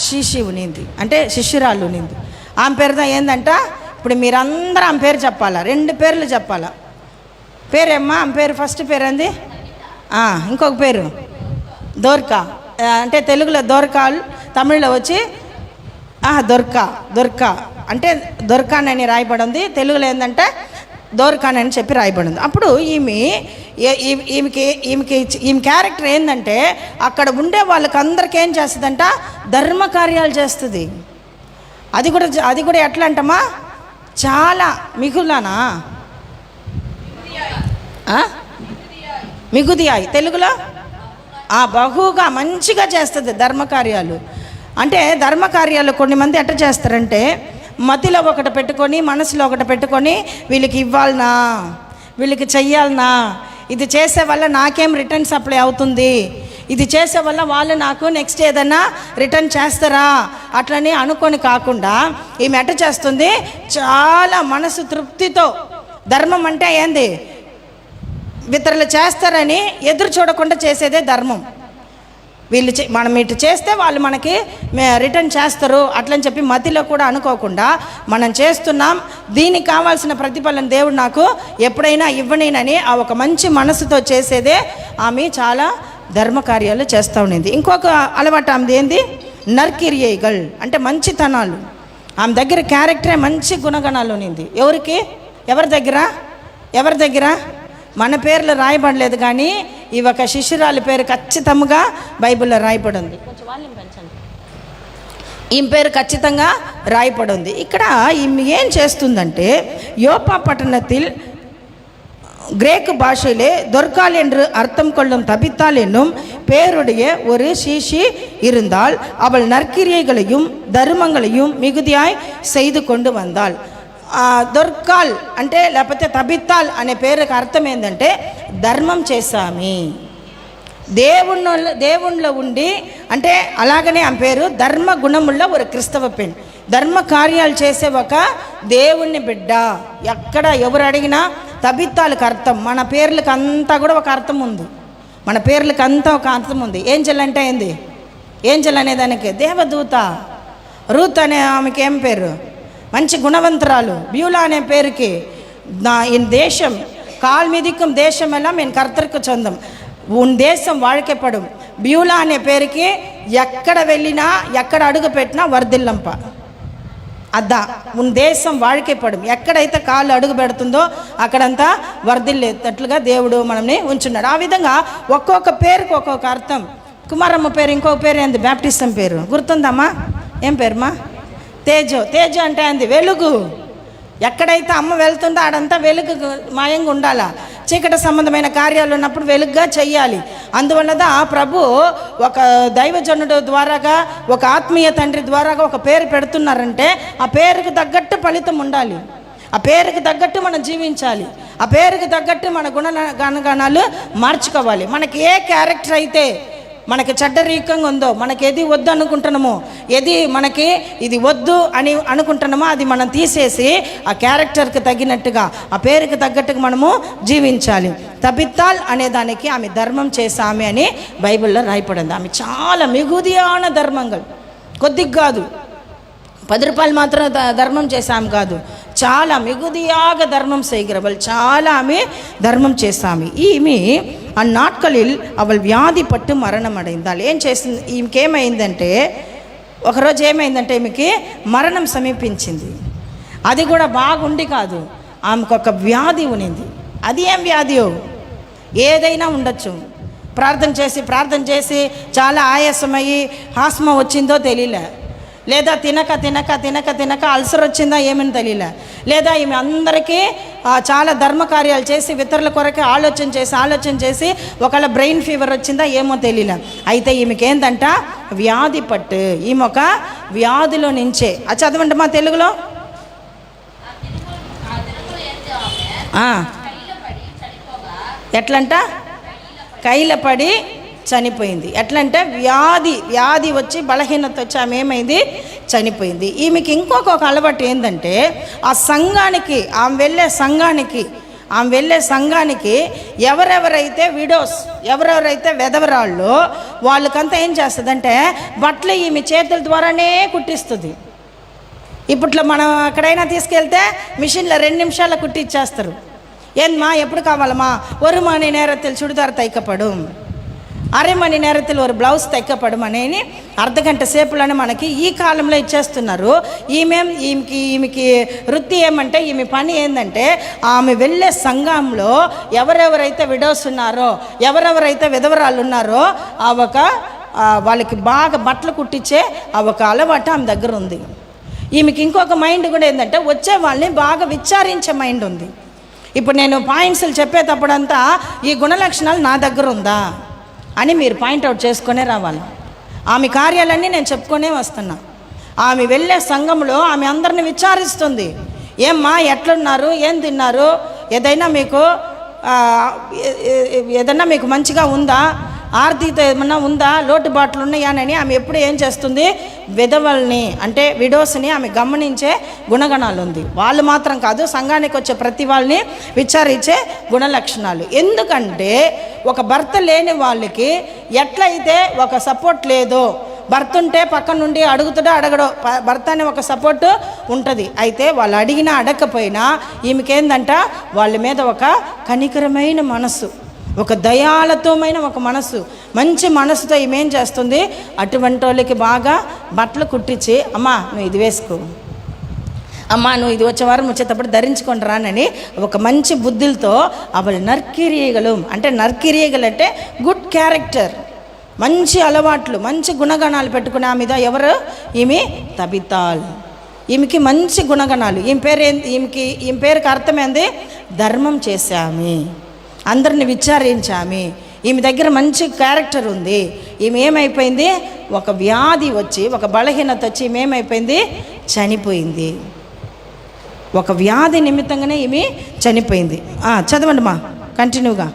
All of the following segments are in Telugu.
శిష్యు ఉనింది, అంటే శిష్యురాలు ఉనింది. ఆమె పేరుతో ఏందంట, ఇప్పుడు మీరందరూ ఆమె పేరు చెప్పాలా, 2 పేర్లు చెప్పాలా. పేరేమ్మా ఆమె పేరు? ఫస్ట్ పేరు ఏంది? ఇంకొక పేరు దొర్కా, అంటే తెలుగులో దొరకాలు, తమిళ్లో వచ్చి దొర్కా అంటే దొర్కాన్ అని రాయబడి ఉంది. తెలుగులో ఏంటంటే దోర్కాన్ అని చెప్పి రాయబడి ఉంది. అప్పుడు ఈమె క్యారెక్టర్ ఏంటంటే అక్కడ ఉండే వాళ్ళకి అందరికీ ఏం చేస్తుందంట, ధర్మ కార్యాలు చేస్తుంది. అది కూడా ఎట్లా అంటమ్మా, చాలా మిగులానా మిగుదియాయి, తెలుగులో బహుగా మంచిగా చేస్తుంది ధర్మకార్యాలు. అంటే ధర్మకార్యాలు కొన్ని మంది ఎట్లా చేస్తారంటే మతిలో ఒకటి పెట్టుకొని మనసులో ఒకటి పెట్టుకొని వీళ్ళకి ఇవ్వాలనా, వీళ్ళకి చెయ్యాలనా, ఇది చేసే వల్ల నాకేం రిటర్న్ సప్లై అవుతుంది, ఇది చేసే వల్ల వాళ్ళు నాకు నెక్స్ట్ ఏదైనా రిటర్న్ చేస్తారా అట్లని అనుకొని కాకుండా ఈమె ఎట్ట చేస్తుంది, చాలా మనసు తృప్తితో. ధర్మం అంటే ఏంది, ఇతరులు చేస్తారని ఎదురు చూడకుండా చేసేదే ధర్మం. వీళ్ళు మనం ఇటు చేస్తే వాళ్ళు మనకి రిటర్న్ చేస్తారు అట్లని చెప్పి మతిలో కూడా అనుకోకుండా మనం చేస్తున్నాం, దీనికి కావాల్సిన ప్రతిఫలం దేవుడు నాకు ఎప్పుడైనా ఇవ్వనేనని ఆ ఒక మంచి మనసుతో చేసేదే ఆమె చాలా ధర్మ కార్యాలు చేస్తూ ఉండేది. ఇంకొక అలవాటు ఆమెది ఏంది, నర్కిరియగల్ అంటే మంచితనాలు. ఆమె దగ్గర క్యారెక్టరే మంచి గుణగణాలు ఉన్నింది. ఎవరి దగ్గర మన పేర్లు రాయబడలేదు, కానీ ఈ ఒక శిష్యురాలి పేరు ఖచ్చితంగా బైబిల్లో రాయబడి ఉంది. కొంచెం వాల్యూమ్ పెంచండి. ఈమె పేరు ఖచ్చితంగా రాయబడి ఉంది. ఇక్కడ ఈమె ఏం చేస్తుందంటే, யோப்பா பட்டணத்தில் கிரேக்கு பாஷையிலே தொர்க்கால் என்று அர்த்தம் கொள்ளும் தபித்தாள் என்னும் பேருடைய ஒரு சீஷி இருந்தால் அவள் நற்கிரியைகளையும் தர்மங்களையும் மிகுதியாய் செய்து கொண்டு வந்தாள். దొర్కాల్ అంటే లేకపోతే తబిత్తాల్ అనే పేరుకి అర్థం ఏంటంటే ధర్మం చేసామి, దేవుణ్ణిలో ఉండి, అంటే అలాగనే ఆ పేరు ధర్మ గుణముள்ள ఒక క్రిస్తవ పెన్, ధర్మ కార్యాలు చేసే ఒక దేవుణ్ణి బిడ్డ. ఎక్కడ ఎవరు అడిగినా తబిత్తాలకు అర్థం, మన పేర్లకు అంతా కూడా ఒక అర్థం ఉంది, మన పేర్లకు అంతా ఒక అర్థం ఉంది. ఏంజల్ అంటే ఏంది, ఏంజల్ అనే దానికి దేవదూత. రూత్ అనే ఆమెకి ఏం పేరు, మంచి గుణవంతురాలు. బ్యూలా అనే పేరుకి ఇన్ దేశం కాల్ మిదిக்கும் దేశం ఎல்லாம் ఎన్ కర్తర్కు చందం, ఉన్ దేశం వాళ్కెపడం. బ్యూలా అనే పేరుకి ఎక్కడ వెళ్ళినా ఎక్కడ అడుగు పెట్టినా వర్ధిల్లంప. అద్దా ఉన్ దేశం వాళ్కెపడం, ఎక్కడైతే కాళ్ళు అడుగు పెడుతుందో అక్కడంతా వర్ధిల్లేటట్లుగా దేవుడు మనల్ని ఉంచున్నాడు. ఆ విధంగా ఒక్కొక్క పేరుకి ఒక్కొక్క అర్థం. కుమారమ్మ పేరు ఇంకొక పేరు ఏంది, బ్యాప్టిస్టం పేరు గుర్తుందమ్మా, ఏం పేరుమా? తేజో. తేజో అంటే అంది వెలుగు. ఎక్కడైతే అమ్మ వెళ్తుందో ఆడంతా వెలుగు మాయంగా ఉండాలా. చీకటి సంబంధమైన కార్యాలు ఉన్నప్పుడు వెలుగుగా చెయ్యాలి. అందువల్ల ప్రభు ఒక దైవజనుడు ద్వారాగా, ఒక ఆత్మీయ తండ్రి ద్వారాగా ఒక పేరు పెడుతున్నారంటే ఆ పేరుకు తగ్గట్టు ఫలితం ఉండాలి, ఆ పేరుకు తగ్గట్టు మనం జీవించాలి, ఆ పేరుకు తగ్గట్టు మన గుణగణాలు మార్చుకోవాలి. మనకి ఏ క్యారెక్టర్ అయితే మనకి చెడ్డరీకంగా ఉందో, మనకి ఏది వద్దు అనుకుంటున్నామో, ఏది మనకి ఇది వద్దు అని అనుకుంటున్నామో అది మనం తీసేసి ఆ క్యారెక్టర్కి తగినట్టుగా, ఆ పేరుకి తగ్గట్టుగా మనము జీవించాలి. తబిత్తాల్ అనే దానికి ఆమె ధర్మం చేసామె అని బైబిల్లో రాయపడింది. ఆమె చాలా మిగుదియాన ధర్మంగా, కొద్దిగా కాదు, 10 రూపాయలు మాత్రం ధర్మం చేసాము కాదు, చాలా మిగుదియాగ ధర్మం செய்கிறவள், చాలా ఆమె ధర్మం చేసామి. ఈమె అన్నాట్களில் அவள் వ్యాధిపట్టు మరణం అடைந்தாள். ఏం చేసింది, ఈమెకేమైందంటే ఒకరోజు ఏమైందంటే ఈమెకి మరణం సమీపించింది. అది కూడా బాగుండి కాదు, ఆమెకు ఒక వ్యాధి ఉనింది. అది ఏం వ్యాధియో, ఏదైనా ఉండొచ్చు. ప్రార్థన చేసి చాలా ఆయాసమయ్యి ఆస్మా వచ్చిందో తెలియలే, లేదా తినక అల్సర్ వచ్చిందా ఏమని తెలియలే, లేదా ఈమె అందరికీ చాలా ధర్మకార్యాలు చేసి ఇతరుల కొరకే ఆలోచన చేసి ఒకవేళ బ్రెయిన్ ఫీవర్ వచ్చిందా ఏమో తెలియలే. అయితే ఈమెకి ఏంటంట వ్యాధి పట్టు. ఈమె ఒక వ్యాధిలో నుంచే, అది చదవండి మా తెలుగులో. ఎట్లంట, కైలపడి చనిపోయింది. ఎట్లంటే వ్యాధి వచ్చి బలహీనత వచ్చి ఆమె ఏమైంది, చనిపోయింది. ఈమెకి ఇంకొక అలవాటు ఏంటంటే ఆ సంఘానికి, ఆమె వెళ్ళే సంఘానికి ఆమె వెళ్ళే సంఘానికి ఎవరెవరైతే విడోస్, ఎవరెవరైతే వెధవరాళ్ళు, వాళ్ళకంతా ఏం చేస్తుందంటే బట్టలు ఈమె చేతుల ద్వారానే కుట్టిస్తుంది. ఇప్పట్లో మనం ఎక్కడైనా తీసుకెళ్తే మిషన్లో 2 నిమిషాల్లో కుట్టిచ్చేస్తారు. ఏందమ్మా ఎప్పుడు కావాలమ్మా? 1 மணி நேரத்தில் சுடிதார் தைக்கப்படும், 1/2 மணி நேரத்தில் ஒரு బ్లౌజ్ தைக்கப்படும் అనేది అర్ధగంట సేపులోనే మనకి ఈ కాలంలో ఇచ్చేస్తున్నారు. ఈమెకి వృత్తి ఏమంటే, ఈమె పని ఏంటంటే ఆమె వెళ్ళే సంఘంలో ఎవరెవరైతే విడోస్ ఉన్నారో, ఎవరెవరైతే విధవరాళ్ళు ఉన్నారో వాళ్ళకి బాగా బట్టలు కుట్టించే ఒక అలవాటు ఆమె దగ్గర ఉంది. ఈమెకి ఇంకొక మైండ్ కూడా ఏంటంటే వచ్చే వాళ్ళని బాగా విచారించే మైండ్ ఉంది. ఇప్పుడు నేను పాయింట్స్లు చెప్పేటప్పుడంతా ఈ గుణలక్షణాలు నా దగ్గర ఉందా అని మీరు పాయింట్అవుట్ చేసుకునే రావాలి. ఆమె కార్యాలన్నీ నేను చెప్పుకొనే వస్తున్నా. ఆమె వెళ్ళే సంఘంలో ఆమె అందరిని విచారిస్తుంది. ఏమ్మా ఎట్లున్నారు, ఏం తిన్నారు, ఏదైనా మీకు మంచిగా ఉందా, ఆర్థికత ఏమన్నా ఉందా, లోటుబాట్లు ఉన్నాయానని ఆమె ఎప్పుడు ఏం చేస్తుంది, విధవల్ని అంటే విడోస్ని ఆమె గమనించే గుణగణాలు ఉంది. వాళ్ళు మాత్రం కాదు, సంఘానికి వచ్చే ప్రతి వాళ్ళని విచారించే గుణలక్షణాలు. ఎందుకంటే ఒక భర్త లేని వాళ్ళకి ఎట్లయితే ఒక సపోర్ట్ లేదో, భర్త ఉంటే పక్క నుండి అడుగుతాడో అడగడో, భర్త అనే ఒక సపోర్టు ఉంటుంది. అయితే వాళ్ళు అడిగినా అడగకపోయినా ఈమెకేందంట వాళ్ళ మీద ఒక కనికరమైన మనసు, ఒక దయాళతమైన ఒక మనసు, మంచి మనసుతో ఈమెం చేస్తుంది, అటువంటి వాళ్ళకి బాగా బట్టలు కుట్టించి, అమ్మా నువ్వు ఇది వేసుకో, అమ్మా నువ్వు ఇది వచ్చే వారం వచ్చేటప్పుడు ధరించుకొని రానని ఒక మంచి బుద్ధులతో అవలు నర్కిరియగలు, అంటే నర్కిరియగలు అంటే గుడ్ క్యారెక్టర్, మంచి అలవాట్లు, మంచి గుణగణాలు పెట్టుకునే ఆమె మీద ఎవరు, ఈమె తబితాల్. ఈమెకి మంచి గుణగణాలు. ఈమె పేరుకి అర్థమైంది ధర్మం చేశామి, అందరిని విచారించామి. ఈమె దగ్గర మంచి క్యారెక్టర్ ఉంది. ఈమె ఏమైపోయింది, ఒక వ్యాధి వచ్చి, ఒక బలహీనత వచ్చి ఈమె ఏమైపోయింది, చనిపోయింది. ఒక వ్యాధి నిమిత్తంగానే ఈమె చనిపోయింది. చదవండి మా కంటిన్యూగా.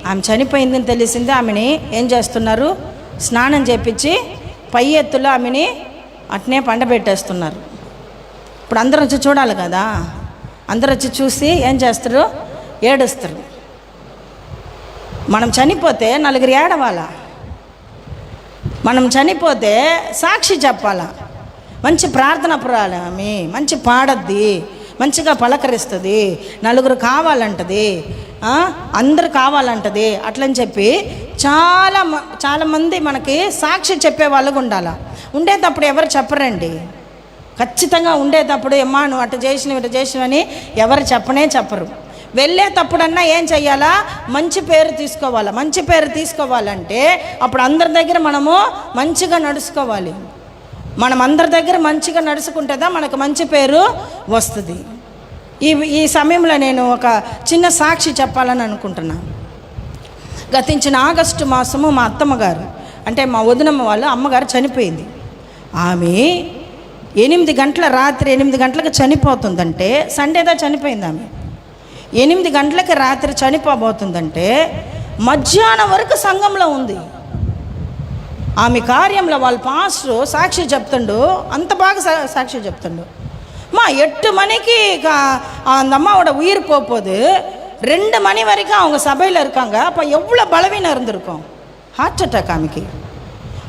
ఆమె చనిపోయిందని తెలిసింది. ఆమెని ఏం చేస్తున్నారు, స్నానం చేపించి పై ఎత్తులో ఆమెని అట్నే పండబెట్టేస్తున్నారు. ఇప్పుడు అందరూ వచ్చి చూడాలి కదా, అందరూ వచ్చి చూసి ఏం చేస్తారు, ఏడుస్తారు. మనం చనిపోతే నలుగురు ఏడవాలా, మనం చనిపోతే సాక్షి చెప్పాలా, మంచి ప్రార్థన పురాలమి, మంచి పాడద్ది, మంచిగా పలకరిస్తుంది, నలుగురు కావాలంటది, అందరు కావాలంటది, అట్లని చెప్పి చాలామంది మనకి సాక్షి చెప్పే వాళ్ళకు ఉండాలి. ఉండేటప్పుడు ఎవరు చెప్పరండి, ఖచ్చితంగా ఉండేటప్పుడు అమ్మా నువ్వు అటు చేసినవి ఇటు చేసినవని ఎవరు చెప్పరు. వెళ్ళేటప్పుడన్నా ఏం చెయ్యాలా, మంచి పేరు తీసుకోవాలా. మంచి పేరు తీసుకోవాలంటే అప్పుడు అందరి దగ్గర మనము మంచిగా నడుచుకోవాలి. మనం అందరి దగ్గర మంచిగా నడుచుకుంటేదా మనకు మంచి పేరు వస్తుంది. ఈ సమయంలో నేను ఒక చిన్న సాక్షి చెప్పాలని అనుకుంటున్నాను. గతించిన ఆగస్టు మాసము మా అత్తమ్మగారు, అంటే మా వదినమ్మ వాళ్ళ అమ్మగారు చనిపోయింది. ఆమె 8 గంటల రాత్రి 8 గంటలకు చనిపోతుందంటే, సండేదా చనిపోయింది ఆమె. 8 గంటలకి రాత్రి చనిపోబోతుందంటే మధ్యాహ్నం వరకు సంఘంలో ఉంది. ఆమె కార్యంలో వాళ్ళ పాస్టర్ సాక్షి చెప్తుండు, అంత బాగా సాక్షి చెప్తుండు. 8 மணிக்கு அந்த அம்மாவோட உயிர் போகுது, 2 மணி வரைக்கும் அவங்க சபையில் இருக்காங்க. அப்போ எவ்வளோ பலவீனம் இருந்திருக்கும், హార్ట్ అటాక్ ఆమెకి.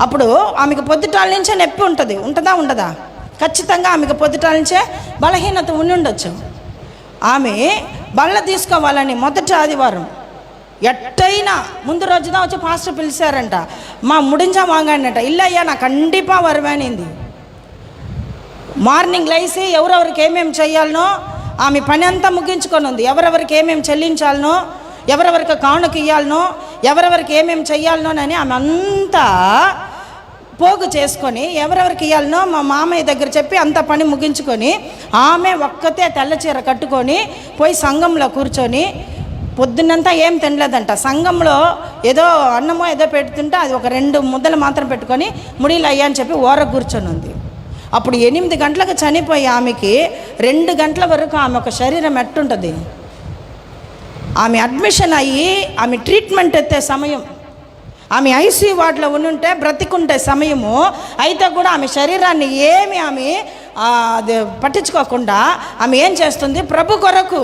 అప్పుడు ఆమెకు పొద్దుటాల నుంచే నొప్పి ఉంటుంది, ఉండదా? ఖచ్చితంగా ఆమెకు పొద్దుటాల నుంచే బలహీనత ఉండొచ్చు. ఆమె బల్ల తీసుకోవాలని మొదటి ఆదివారం ఎట్టయినా ముందు రోజుదా వచ్చి పాస్టర్ పిలిచారంట, ముడించా వాంగానట. ఇల్లయ్యా నాకు కండిపా వరవేనింది. మార్నింగ్ లేసి ఎవరెవరికి ఏమేమి చేయాలనో ఆమె పని అంతా ముగించుకొని ఉంది. ఎవరెవరికి ఏమేమి చెల్లించాలనో, ఎవరెవరికి కానుక ఇవ్వాలనో, ఎవరెవరికి ఏమేమి చెయ్యాలనోనని ఆమె అంతా పోగు చేసుకొని ఎవరెవరికి ఇవ్వాలనో మా మామయ్య దగ్గర చెప్పి అంత పని ముగించుకొని ఆమె ఒక్కతే తెల్ల చీర కట్టుకొని పోయి సంఘంలో కూర్చొని పొద్దున్నంతా ఏం తినలేదంట. సంఘంలో ఏదో అన్నమో ఏదో పెడుతుంటే అది ఒక 2 ముద్దలు మాత్రం పెట్టుకొని ముడిలు అయ్యా అని చెప్పి ఓర కూర్చొని ఉంది. అప్పుడు 8 గంటలకు చనిపోయి ఆమెకి 2 గంటల వరకు ఆమె ఒక శరీరం ఎట్టుంటుంది, ఆమె అడ్మిషన్ అయ్యి ఆమె ట్రీట్మెంట్ ఎత్తే సమయం, ఆమె ఐసీయూ వార్డులో ఉంటే బ్రతికుంటే సమయము అయితే కూడా ఆమె శరీరాన్ని ఏమి ఆమె అది పట్టించుకోకుండా ఆమె ఏం చేస్తుంది, ప్రభు కొరకు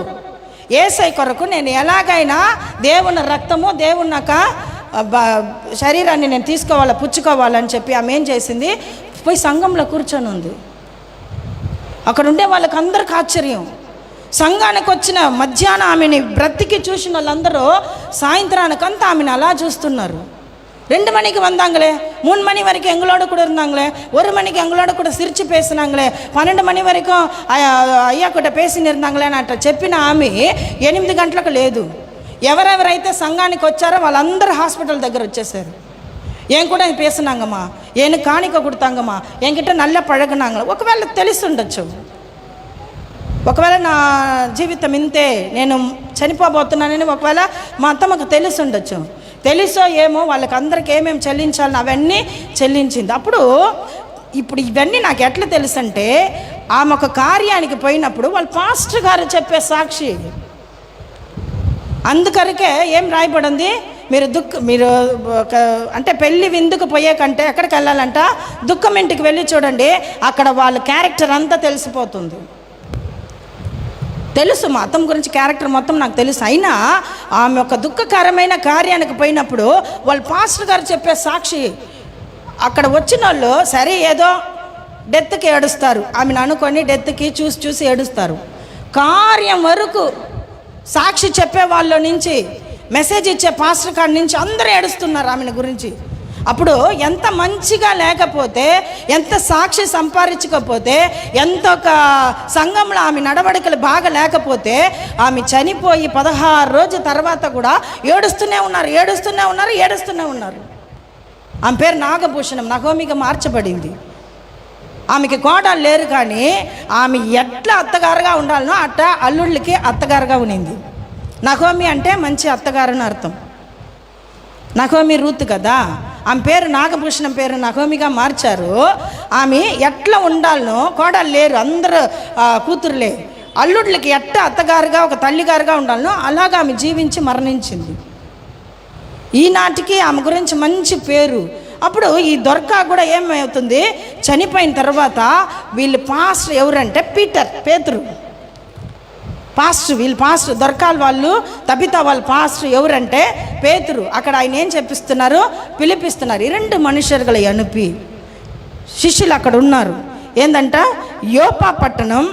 యేసయ్య కొరకు నేను ఎలాగైనా దేవుని రక్తము దేవుని యొక్క శరీరాన్ని నేను తీసుకోవాలా పుచ్చుకోవాలని చెప్పి ఆమె ఏం చేసింది, పోయి సంఘంలో కూర్చొని ఉంది. అక్కడ ఉండే వాళ్ళకి అందరికి ఆశ్చర్యం. సంఘానికి వచ్చిన మధ్యాహ్నం ఆమెని బ్రతికి చూసిన వాళ్ళందరూ సాయంత్రానికంతా ఆమెను అలా చూస్తున్నారు. 2 மணிக்கு வந்தாங்களே, 3 மணி வரைக்கும் எங்களோட கூட இருந்தாங்களே, 1 மணிக்கு எங்களோட கூட சிரிச்சு பேசினாங்களே, 12 மணி వరకు అయ్యా కూడా పేసిని இருந்தாங்களே అని అట్లా చెప్పిన ఆమె 8 గంటలకు లేదు. ఎవరెవరైతే సంఘానికి వచ్చారో వాళ్ళందరూ హాస్పిటల్ దగ్గర వచ్చేసారు. ఏం కూడా పేసినాంగమ్మా, ఏను కాணிக்க கொடுத்தாங்கమ్మా, என்கிட்ட நல்ல పழగునాంగ. ఒకవేళ తెలిసి ఉండొచ్చు, ఒకవేళ నా జీవితం ఇంతే, నేను చనిపోబోతున్నానని ఒకవేళ మా అత్తమ్మకు తెలిసి ఉండొచ్చు. తెలుసో ఏమో వాళ్ళకి అందరికి ఏమేమి చెల్లించాలని అవన్నీ చెల్లించింది. అప్పుడు ఇప్పుడు ఇవన్నీ నాకు ఎట్లా తెలుసు అంటే, ఆమె ఒక కార్యానికి పోయినప్పుడు వాళ్ళ పాస్టర్ గారు చెప్పే సాక్షి. అందుకరికే ఏం రాయబడింది, మీరు అంటే పెళ్ళి విందుకు పోయే కంటే ఎక్కడికి వెళ్ళాలంట, దుఃఖం ఇంటికి వెళ్ళి చూడండి, అక్కడ వాళ్ళ క్యారెక్టర్ అంతా తెలిసిపోతుంది. తెలుసు మా అత్తమ్మ గురించి క్యారెక్టర్ మొత్తం నాకు తెలుసు. అయినా ఆమె ఒక దుఃఖకరమైన కార్యానికి పోయినప్పుడు వాళ్ళ పాస్టర్ గారు చెప్పే సాక్షి, అక్కడ వచ్చిన వాళ్ళు సరే ఏదో డెత్కి ఏడుస్తారు, ఆమెను అనుకొని డెత్కి చూసి ఏడుస్తారు. కార్యం వరకు సాక్షి చెప్పే వాళ్ళ నుంచి, మెసేజ్ ఇచ్చే పాస్టర్ కాడి నుంచి అందరూ ఏడుస్తున్నారు ఆమెను గురించి. అప్పుడు ఎంత మంచిగా లేకపోతే, ఎంత సాక్షి సంపాదించకపోతే, ఎంత ఒక సంఘంలో ఆమె నడవడికలు బాగా లేకపోతే, ఆమె చనిపోయి 16 రోజుల తర్వాత కూడా ఏడుస్తూనే ఉన్నారు. ఆమె పేరు నాగభూషణం, నహోమిగా మార్చబడింది. ఆమెకి కోడలు లేరు, కానీ ఆమె ఎట్లా అత్తగారుగా ఉండాలనో అట్లా అల్లుళ్ళకి అత్తగారుగా ఉన్నింది. నహోమి అంటే మంచి అత్తగారు అని అర్థం. నహోమి రూత్ కదా, ఆమె పేరు నాగభూషణం పేరు నహోమిగా మార్చారు. ఆమె ఎట్లా ఉండాలనో, కోడలు లేరు, అందరూ కూతురులే, అల్లుళ్ళకి ఎట్లా అత్తగారుగా ఒక తల్లిగారుగా ఉండాలనో అలాగా ఆమె జీవించి మరణించింది. ఈనాటికి ఆమె గురించి మంచి పేరు. అప్పుడు ఈ దొర్కా కూడా ఏమవుతుంది, చనిపోయిన తర్వాత వీళ్ళు పాస్టర్ ఎవరంటే పేతురు పాస్టర్, వీళ్ళు పాస్టర్, దొరకాల వాళ్ళు తబితా వాళ్ళ పాస్టర్ ఎవరంటే పేతురు. అక్కడ ఆయన ఏం చెప్పిస్తున్నారు, పిలిపిస్తున్నారు. 2 మనుషులు అనుపి శిష్యులు అక్కడ ఉన్నారు. ఏంటంట, యోపా పట్టణం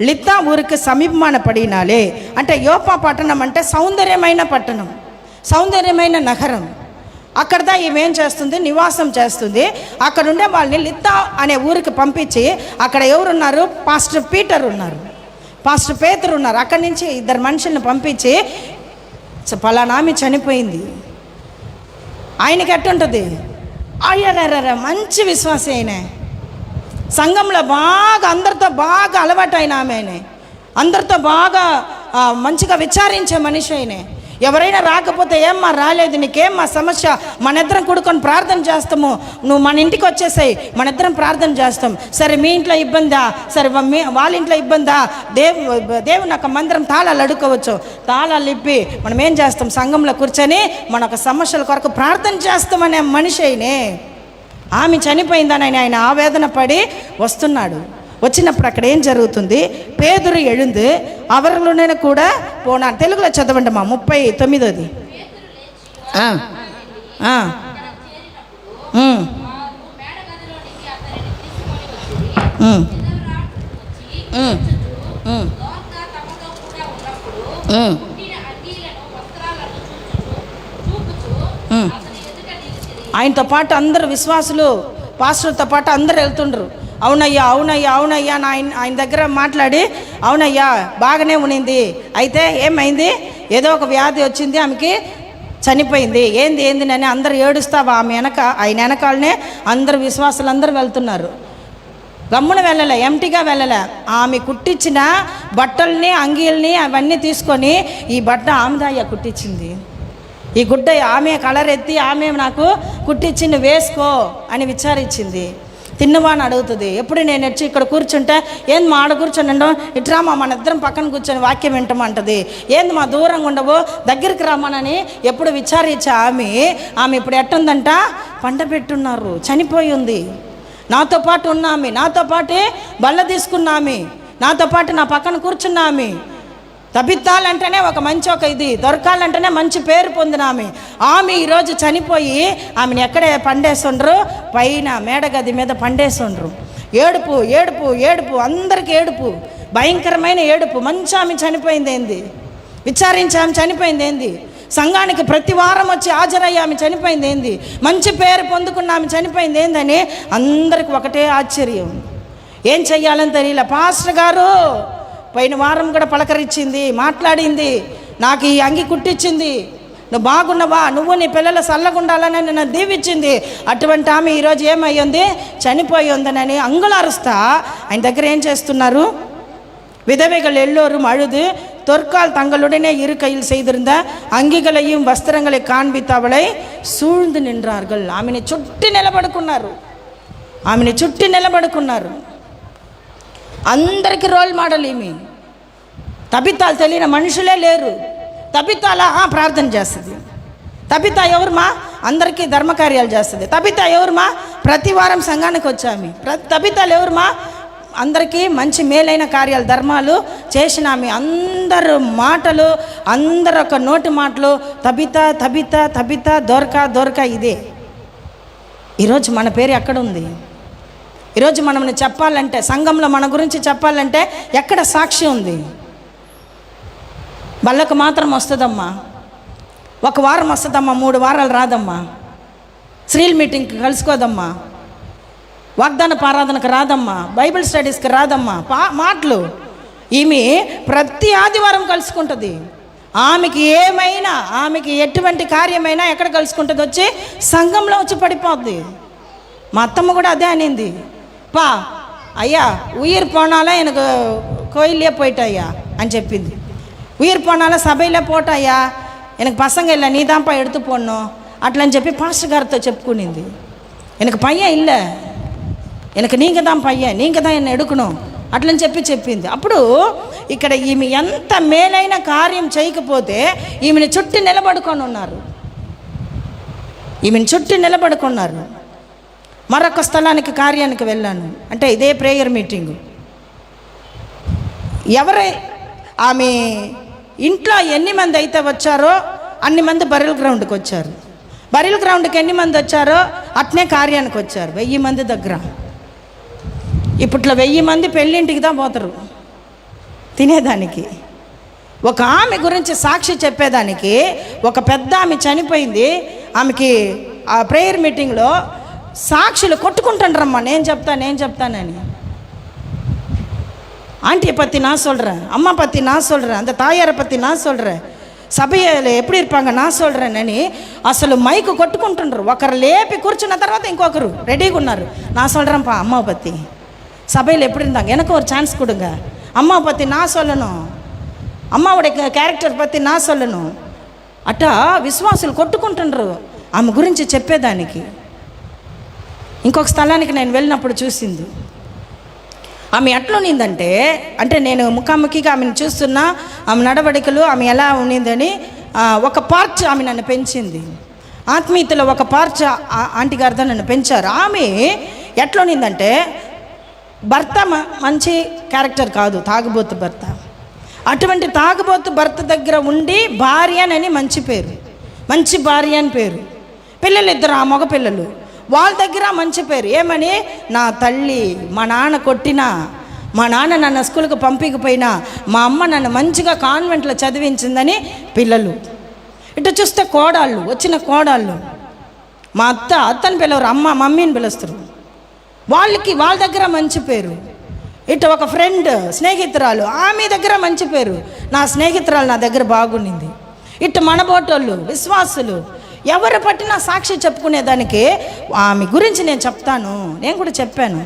లిత్తా ఊరికి సమీపమాన పడినాలే. అంటే యోపా పట్టణం అంటే సౌందర్యమైన పట్టణం, సౌందర్యమైన నగరం. అక్కడదా ఏమేం చేస్తుంది, నివాసం చేస్తుంది. అక్కడ ఉండే వాళ్ళని లిత్తా అనే ఊరికి పంపించి, అక్కడ ఎవరున్నారు, పాస్టర్ పీటర్ ఉన్నారు, పాస్టర్ పేతురు ఉన్నారు. అక్కడి నుంచి 2 మనుషులను పంపించి, పలానా ఆమె చనిపోయింది. ఆయనకి ఎట్టుంటుంది, అయ్యారా మంచి విశ్వాసి అయిన, సంఘంలో బాగా అందరితో బాగా అలవాటు అయిన ఆమె, అందరితో బాగా మంచిగా విచారించే మనిషి అయిన. ఎవరైనా రాకపోతే ఏమ్మా రాలేదు, నీకేమ్మా సమస్య, మన ఇద్దరం కూడుకొని ప్రార్థన చేస్తాము, నువ్వు మన ఇంటికి వచ్చేసాయి, మన ఇద్దరం ప్రార్థన చేస్తాం. సరే మీ ఇంట్లో ఇబ్బందా, సరే వాళ్ళ ఇంట్లో ఇబ్బందా, దేవుని ఒక మందిరం తాళాలు అడుక్కోవచ్చు, తాళాలు ఇప్పి మనం ఏం చేస్తాం, సంఘంలో కూర్చొని మన ఒక సమస్యల కొరకు ప్రార్థన చేస్తామనే మనిషి అయినే. ఆమె చనిపోయిందని ఆయన ఆవేదన పడి వస్తున్నాడు. వచ్చినప్పుడు అక్కడ ఏం జరుగుతుంది, పేతురు எழுந்து அவர்களுடனே கூட போனான். తెలుగులో చదవండి మా 39ది. ఆయనతో పాటు అందరు విశ్వాసులు, పాస్టర్తో పాటు అందరు వెళ్తుండ్రు. అవునయ్యా ఆయన దగ్గర మాట్లాడి, అవునయ్యా బాగానే ఉన్నింది, అయితే ఏమైంది, ఏదో ఒక వ్యాధి వచ్చింది, ఆమెకి చనిపోయింది, ఏంది అని అందరు ఏడుస్తావా, ఆయన వెనకాలనే అందరు విశ్వాసులు అందరూ వెళ్తున్నారు. గమ్మున వెళ్ళలే, ఎంటీగా వెళ్ళలే. ఆమె కుట్టించిన బట్టల్ని, అంగీల్ని అవన్నీ తీసుకొని, ఈ బట్ట ఆమెదయ్యా కుట్టించింది, ఈ గుడ్డ ఆమె కలర్ ఎత్తి ఆమె నాకు కుట్టించి నువ్వు వేసుకో అని విచారించింది. తిన్నవా అని అడుగుతుంది. ఎప్పుడు నేను వచ్చి ఇక్కడ కూర్చుంటే ఏంది మా ఆడ కూర్చొని ఉండవు, ఇట్రామా మన ఇద్దరం పక్కన కూర్చొని వాక్యం వింటామంటది. ఏంది మా దూరంగా ఉండవు, దగ్గరికి రామానని ఎప్పుడు విచారించా ఆమె ఇప్పుడు ఎట్టుందంట, పంట పెట్టున్నారు, చనిపోయి ఉంది. నాతో పాటు ఉన్నామి, నాతో పాటే బల్ల తీసుకున్నామి, నాతో పాటు నా పక్కన కూర్చున్నామి. తబిత్తాలంటేనే ఒక ఇది దొరకాలంటేనే మంచి పేరు పొందినామె. ఆమె ఈరోజు చనిపోయి ఆమెను ఎక్కడే పండేస్తుండ్రు, పైన మేడగది మీద పండేస్తుండ్రు. ఏడుపు ఏడుపు ఏడుపు, అందరికీ ఏడుపు, భయంకరమైన ఏడుపు. మంచి ఆమె చనిపోయింది ఏంది, విచారించి ఆమె చనిపోయింది ఏంది, సంఘానికి ప్రతి వారం వచ్చి హాజరయ్యి ఆమె చనిపోయింది ఏంది, మంచి పేరు పొందుకున్న ఆమె చనిపోయింది ఏందని అందరికి ఒకటే ఆశ్చర్యం. ఏం చెయ్యాలని తెలియలే. పాస్టర్ గారు పోయిన వారం కూడా పలకరించింది, మాట్లాడింది, నాకు ఈ అంగి కుట్టించింది, నువ్వు బాగున్నావా, నువ్వు నీ పిల్లల చల్లగుండాలని నన్ను దీవించింది. అటువంటి ఆమె ఈరోజు ఏమయ్యింది, చనిపోయి ఉందనని అంగులారుస్తా ఆయన దగ్గర ఏం చేస్తున్నారు, விதவைகள் எல்லோரும் அழுது தொற்கால் தங்களுடனே இரு கையில் செய்திருந்த அங்கிகளையும் வஸ்திரங்களை காண்பித்து அவளை சூழ்ந்து நின்றார்கள். ఆమెని చుట్టి నిలబడుకున్నారు. అందరికీ రోల్ మోడల్ ఈమె. తబితాలు తెలియని మనుషులే లేరు. తబితాలా ప్రార్థన చేస్తుంది. తబితా ఎవరుమా, అందరికీ ధర్మకార్యాలు చేస్తుంది. తబితా ఎవరుమా, ప్రతి వారం సంఘానికి వచ్చామి. తబితాలు ఎవరుమా, అందరికీ మంచి మేలైన కార్యాలు ధర్మాలు చేసినామి. అందరు మాటలు, అందరు ఒక నోటి మాటలు తబితా తబితా తబితా, దొరక ఇదే. ఈరోజు మన పేరు ఎక్కడుంది? ఈరోజు మనల్ని చెప్పాలంటే, సంఘంలో మన గురించి చెప్పాలంటే ఎక్కడ సాక్షి ఉంది? బళ్ళకు మాత్రం వస్తుందమ్మా, ఒక వారం వస్తుందమ్మా, 3 వారాలు రాదమ్మా. స్త్రీల మీటింగ్కి కలుసుకోదమ్మా, వాగ్దాన ఆరాధనకు రాదమ్మా, బైబిల్ స్టడీస్కి రాదమ్మా. మాటలు. ఈమె ప్రతి ఆదివారం కలుసుకుంటుంది. ఆమెకి ఏమైనా, ఆమెకి ఎటువంటి కార్యమైనా ఎక్కడ కలుసుకుంటుంది, వచ్చి సంఘంలో వచ్చి పడిపోద్ది. మా అత్తమ్మ కూడా అదే అనింది. పా అయ్యా ఉయిర్ పోనాలా எனக்கு கோயிலே போயிட்டாயா అని చెప్పింది. ఉయిర్ పోనాలా సభలో పోటాయా, எனக்கு பசங்க இல்லை, நீ தான்ப்பா எடுத்து போடணும் అట్లని చెప్పి పాస్టర్ గారితో చెప్పుకునింది. எனக்கு பையன் இல்லை, எனக்கு நீங்கள் தான் பையன், நீங்கள் தான் என்னை எடுக்கணும் అట్లని చెప్పింది. అప్పుడు ఇక్కడ ఈమె ఎంత మేలైన కార్యం చేయకపోతే ఈమెను చుట్టి నిలబడుకున్నారు. మరొక స్థలానికి కార్యానికి వెళ్ళాను, అంటే ఇదే ప్రేయర్ మీటింగు. ఆమె ఇంట్లో ఎన్ని మంది అయితే వచ్చారో అన్ని మంది బరిల్ గ్రౌండ్కి వచ్చారు. బరిల్ గ్రౌండ్కి ఎన్ని మంది వచ్చారో అట్నే కార్యానికి వచ్చారు. 1000 మంది దగ్గర. ఇప్పట్లో 1000 మంది పెళ్ళింటికి దా పోతారు తినేదానికి. ఒక ఆమె గురించి సాక్షి చెప్పేదానికి ఒక పెద్ద ఆమె చనిపోయింది. ఆమెకి ఆ ప్రేయర్ మీటింగ్లో సాక్షులు కొట్టుకుంటాండ్రమ్మా, నేను చెప్తానని. ஆண்டியை பற்றி நான் சொல்கிறேன், அம்மா பற்றி நான் சொல்கிறேன், அந்த தாயாரை பற்றி நான் சொல்கிறேன், సభలో ఎప్పుడు ఇర్పాంగ నా సోల్డ్రనని అసలు మైకు కొట్టుకుంటుండ్రు. ఒకరు లేపి కూర్చున్న తర్వాత ఇంకొకరు రెడీగా ఉన్నారు. నా సోల్డ్రంపా అమ్మాவை பற்றி சபையில் எப்படி இருந்தாங்க, எனக்கு ஒரு சான்ஸ் கொடுங்க, அம்மாவை பற்றி நான் சொல்லணும், అమ్మావుடைய క్యారెక్టర్ పற்றி నా சொல்லணும். అట్టా విశ్వాసులు కొట్టుకుంటుండ్రు ఆమె గురించి చెప్పేదానికి. ఇంకొక స్థలానికి నేను వెళ్ళినప్పుడు చూసింది. ఆమె ఎట్లా ఉన్నిందంటే, అంటే నేను ముఖాముఖిగా ఆమెను చూస్తున్నా, ఆమె నడవడికలు, ఆమె ఎలా ఉన్నిందని ఒక పార్ట్ ఆమె నన్ను పెంచింది. ఆత్మీయతలో ఒక పార్ట్ ఆంటీ గారితో నన్ను పెంచారు. ఆమె ఎట్లా ఉన్నిందంటే, భర్త మంచి క్యారెక్టర్ కాదు, తాగుబోతు భర్త. అటువంటి తాగుబోతు భర్త దగ్గర ఉండి భార్యనని మంచి పేరు, మంచి భార్య అని పేరు. పిల్లలు 2 ఆ మగ పిల్లలు, వాళ్ళ దగ్గర మంచి పేరు. ఏమని, నా తల్లి మా నాన్న కొట్టినా, మా నాన్న నన్ను స్కూల్కి పంపించకపోయినా, మా అమ్మ నన్ను మంచిగా కాన్వెంట్లో చదివించిందని పిల్లలు. ఇటు చూస్తే కోడాళ్ళు, వచ్చిన కోడాళ్ళు, మా అత్తని పిలవరు, మమ్మీని పిలుస్తారు. వాళ్ళ దగ్గర మంచి పేరు. ఇటు ఒక ఫ్రెండ్, స్నేహితురాలు, ఆమె దగ్గర మంచి పేరు, నా స్నేహితురాలు నా దగ్గర బాగుండింది. ఇటు మనబోటోళ్ళు, విశ్వాసులు, ఎవరు పట్టినా సాక్షి చెప్పుకునేదానికి ఆమె గురించి నేను చెప్తాను. నేను కూడా చెప్పాను